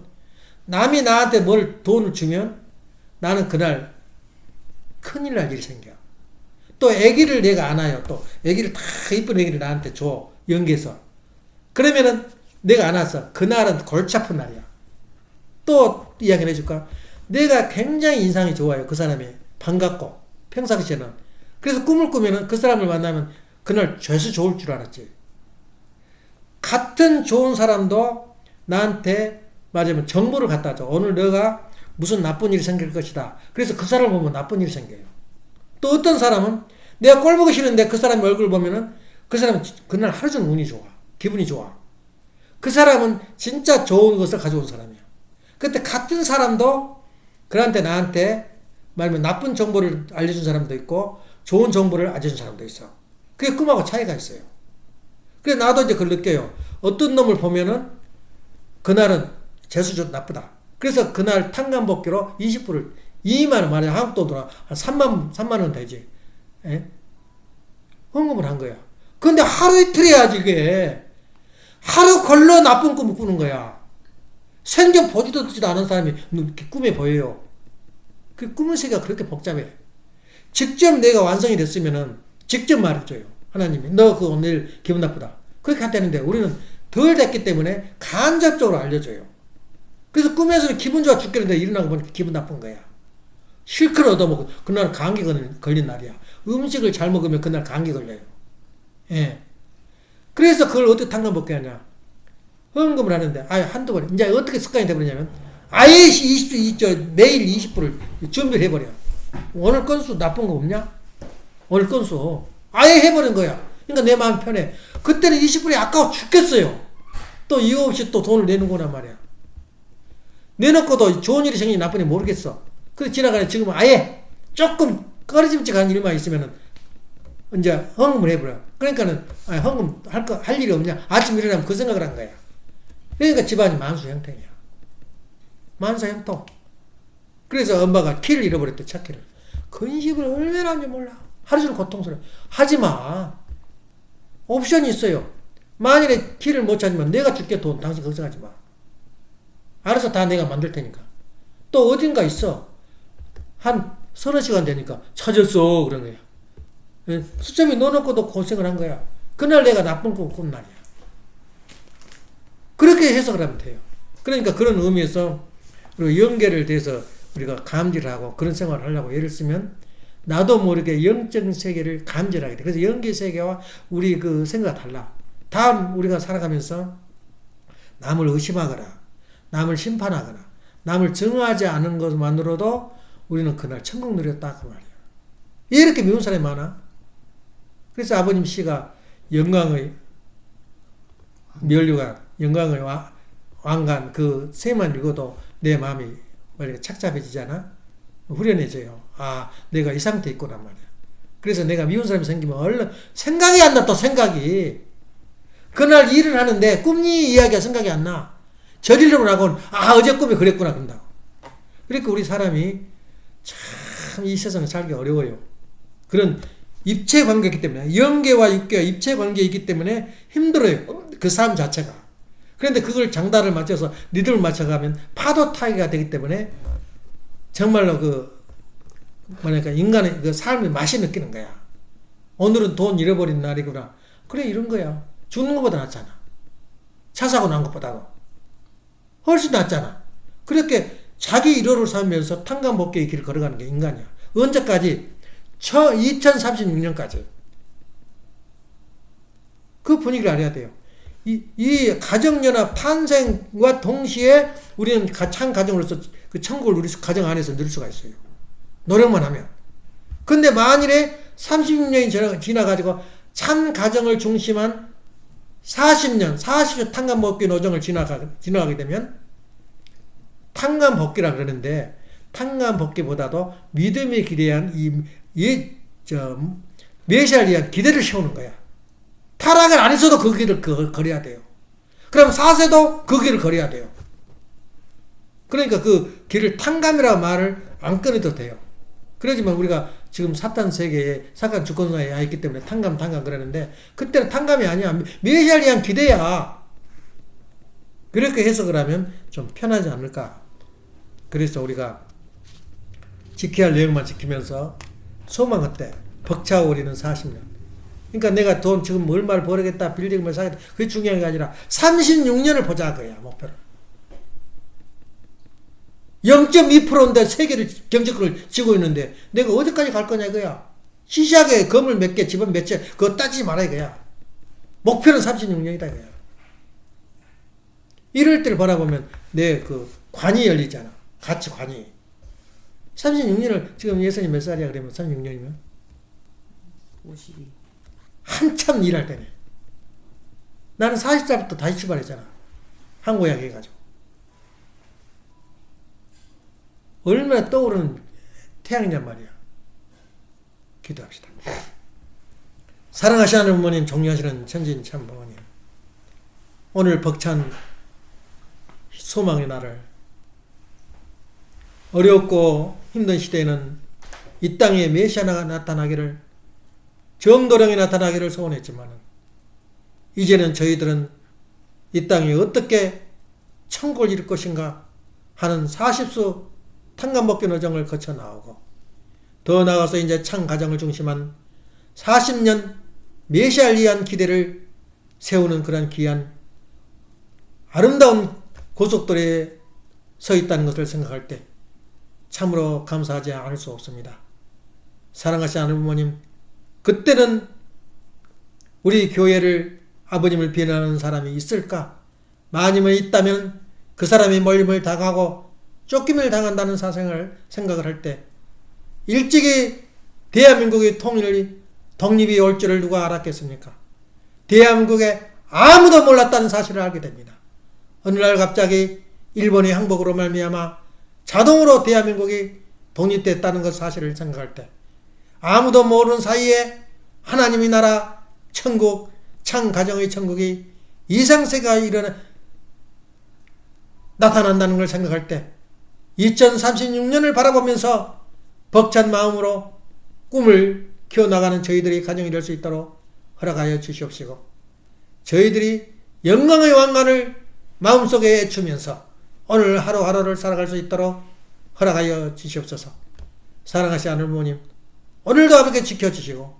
Speaker 1: 남이 나한테 돈을 주면 나는 그날 큰일 날 일이 생겨. 또 아기를 내가 안아요. 또 아기를 다 이쁜 아기를 나한테 줘. 연계해서. 그러면은 내가 안아서 그날은 골치 아픈 날이야. 또 이야기를 해줄까? 내가 굉장히 인상이 좋아요. 그 사람이 반갑고 평상시에는. 그래서 꿈을 꾸면은 그 사람을 만나면 그날 죄수 좋을 줄 알았지. 같은 좋은 사람도 나한테 맞으면 정보를 갖다 줘. 오늘 너가 무슨 나쁜 일이 생길 것이다. 그래서 그 사람을 보면 나쁜 일이 생겨요. 또 어떤 사람은 내가 꼴 보기 싫은데 그 사람의 얼굴 보면은 그 사람은 그날 하루 종일 운이 좋아. 기분이 좋아. 그 사람은 진짜 좋은 것을 가져온 사람이야. 그때 같은 사람도 그한테 나한테 말하면 나쁜 정보를 알려준 사람도 있고 좋은 정보를 알려준 사람도 있어. 그게 꿈하고 차이가 있어요. 그래서 나도 이제 그걸 느껴요. 어떤 놈을 보면은 그날은 재수 나쁘다. 그래서 그날 탕감복귀로 20불을 2만원, 만약에 한국 돈으로 한 3만 원 되지. 예? 헌금을 한 거야. 근데 하루 이틀 해야지, 이게. 하루 걸러 나쁜 꿈을 꾸는 거야. 생전 보지도 듣지도 않은 사람이 꿈에 보여요. 그 꿈의 세계가 그렇게 복잡해. 직접 내가 완성이 됐으면은 직접 말해줘요. 하나님이. 너 그거 오늘 기분 나쁘다. 그렇게 한다는데 우리는 덜 됐기 때문에 간접적으로 알려줘요. 그래서 꿈에서는 기분 좋아 죽겠는데 일어나고 보니까 기분 나쁜 거야. 실컷 얻어먹고 그날 감기 걸린 날이야. 음식을 잘 먹으면 그날 감기 걸려요. 예. 그래서 그걸 어떻게 탕감복귀 하냐. 헌금을 하는데 아예 한두 번 이제 어떻게 습관이 돼버리냐면 아예 20주 매일 20불을 준비를 해버려. 오늘 건수 나쁜 거 없냐? 오늘 건수 아예 해버린 거야. 그러니까 내 마음 편해. 그때는 20불이 아까워 죽겠어요. 또 이유 없이 또 돈을 내는 거란 말이야. 내놓고도 좋은 일이 생기니 나쁘니 모르겠어. 그래서 지나가네. 지금은 아예 조금 꺼리짐직한 일만 있으면은 이제 헌금을 해버려. 그러니까는 헌금 할 일이 없냐? 아침 일어나면 그 생각을 한 거야. 그러니까 집안이 만수형통이야. 만사형통. 그래서 엄마가 키를 잃어버렸대. 차 키를. 근심을 얼마나 하는지 몰라. 하루 종일 고통스러워. 하지마. 옵션이 있어요. 만일에 키를 못 찾으면 내가 줄게 돈. 당신 걱정하지 마. 알아서 다 내가 만들 테니까. 또 어딘가 있어. 한 서너 시간 되니까 찾았어. 그런 거야. 수점이 넣어놓고도 고생을 한 거야. 그날 내가 나쁜 꿈 꾼 날이야. 그렇게 해석을 하면 돼요. 그러니까 그런 의미에서 그리고 연계를 대해서 우리가 감지를 하고 그런 생활을 하려고 예를 쓰면 나도 모르게 영적 세계를 감지를 하게 돼. 그래서 연계 세계와 우리 그 생각이 달라. 다음 우리가 살아가면서 남을 의심하거나 남을 심판하거나 남을 정하지 않은 것만으로도 우리는 그날 천국 누렸다 그 말이야. 왜 이렇게 미운 사람이 많아? 그래서 아버님 시가 영광의 면류관, 영광의 왕관 그 세만 읽어도 내 마음이 착잡해지잖아. 후련해져요. 아, 내가 이 상태에 있구나 말이야. 그래서 내가 미운 사람이 생기면 얼른 생각이 안 나. 또 생각이 그날 일을 하는데 꿈이 이야기가 생각이 안 나. 저리려고 하고는 어제 꿈이 그랬구나 그런다고. 그러니까 우리 사람이 참 이 세상에 살기 어려워요. 그런 입체 관계이기 때문에 영계와 육계와 입체 관계이기 때문에 힘들어요. 그 삶 자체가. 그런데 그걸 장단을 맞춰서 리듬을 맞춰가면 파도 타기가 되기 때문에 정말로 뭐랄까 인간의 그 삶의 맛이 느끼는 거야. 오늘은 돈 잃어버린 날이구나. 그래 이런 거야. 죽는 것보다 낫잖아. 차 사고 난 것보다도 훨씬 낫잖아. 그렇게 자기 일호를 살면서 탕감복귀의 길을 걸어가는 게 인간이야. 언제까지? 2036년까지. 그 분위기를 알아야 돼요. 이 가정연합 탄생과 동시에 우리는 참 가정으로서 그 천국을 우리 가정 안에서 누릴 수가 있어요. 노력만 하면. 근데 만일에 36년이 지나가지고 참 가정을 중심한 40년 탄감 복귀 노정을 지나가게 되면 탄감 복귀라 그러는데 탄감 복귀보다도 믿음에 기대한 메시아를 위한 기대를 세우는 거야. 타락을 안 했어도 그 길을 걸어야 돼요. 그럼 4세도 그 길을 걸어야 돼요. 그러니까 그 길을 탄감이라고 말을 안 꺼내도 돼요. 그러지만 우리가 지금 사탄 세계에 사탄 주권사에 와 있기 때문에 탄감 그러는데 그때는 탄감이 아니야. 메시아를 위한 기대야. 그렇게 해석을 하면 좀 편하지 않을까. 그래서 우리가 지켜야 할 내용만 지키면서 소망 어때? 벅차고 우리는 40년. 그러니까 내가 돈 지금 얼마를 벌겠다, 빌딩을 사겠다. 그게 중요한 게 아니라 36년을 보자 그거야, 목표를. 0.2%인데 세계를 경제권을 쥐고 있는데 내가 어디까지 갈 거냐 이거야. 시시하게 건물 몇 개, 집은 몇 채 그거 따지지 마라 이거야. 목표는 36년이다 이거야. 이럴 때를 바라보면 내 그 관이 열리잖아. 가치 관이. 36년을 지금 예선이 몇 살이야 그러면 36년이면?
Speaker 2: 52.
Speaker 1: 한참 일할 때네. 나는 40살부터 다시 출발했잖아. 한국약 해가지고. 얼마나 떠오르는 태양이냔 말이야. 기도합시다. 사랑하시는 부모님, 존경하시는 천진 참 부모님, 오늘 벅찬 소망의 날을 어렵고 힘든 시대에는 이 땅에 메시아가 나타나기를, 정도령이 나타나기를 소원했지만 이제는 저희들은 이 땅에 어떻게 천국을 이룰 것인가 하는 40수 탄감복귀 노정을 거쳐 나오고 더 나아가서 이제 참 가정을 중심한 40년 메시아를 위한 기대를 세우는 그런 귀한 아름다운 고속도로에 서 있다는 것을 생각할 때 참으로 감사하지 않을 수 없습니다. 사랑하시는 부모님, 그때는 우리 교회를, 아버님을 비난하는 사람이 있을까? 만이면 있다면 그 사람이 멀림을 당하고 쫓김을 당한다는 사생을 생각을 할 때 일찍이 대한민국의 독립이 올 줄을 누가 알았겠습니까? 대한민국에 아무도 몰랐다는 사실을 알게 됩니다. 어느 날 갑자기 일본의 항복으로 말미암아 자동으로 대한민국이 독립됐다는 것 사실을 생각할 때 아무도 모르는 사이에 하나님의 나라 천국, 참 가정의 천국이 이상세계가 나타난다는 걸 생각할 때 2036년을 바라보면서 벅찬 마음으로 꿈을 키워나가는 저희들이 가정이 될 수 있도록 허락하여 주시옵시고 저희들이 영광의 왕관을 마음속에 애추면서 오늘 하루하루를 살아갈 수 있도록 허락하여 주시옵소서. 사랑하시는 하나님, 오늘도 아버지께 지켜주시고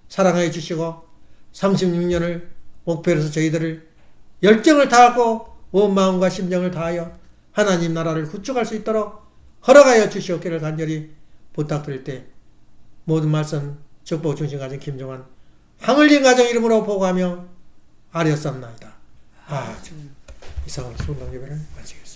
Speaker 1: 사랑하여 주시고 36년을 목표로 해서 저희들을 열정을 다하고 온 마음과 심정을 다하여 하나님 나라를 구축할 수 있도록 허락하여 주시옵기를 간절히 부탁드릴 때 모든 말씀 축복 중심 가정 김종환 황을린 가정 이름으로 보고하며 아뢰었사옵나이다. 이상으로 수은당 예배를 마치겠습니다.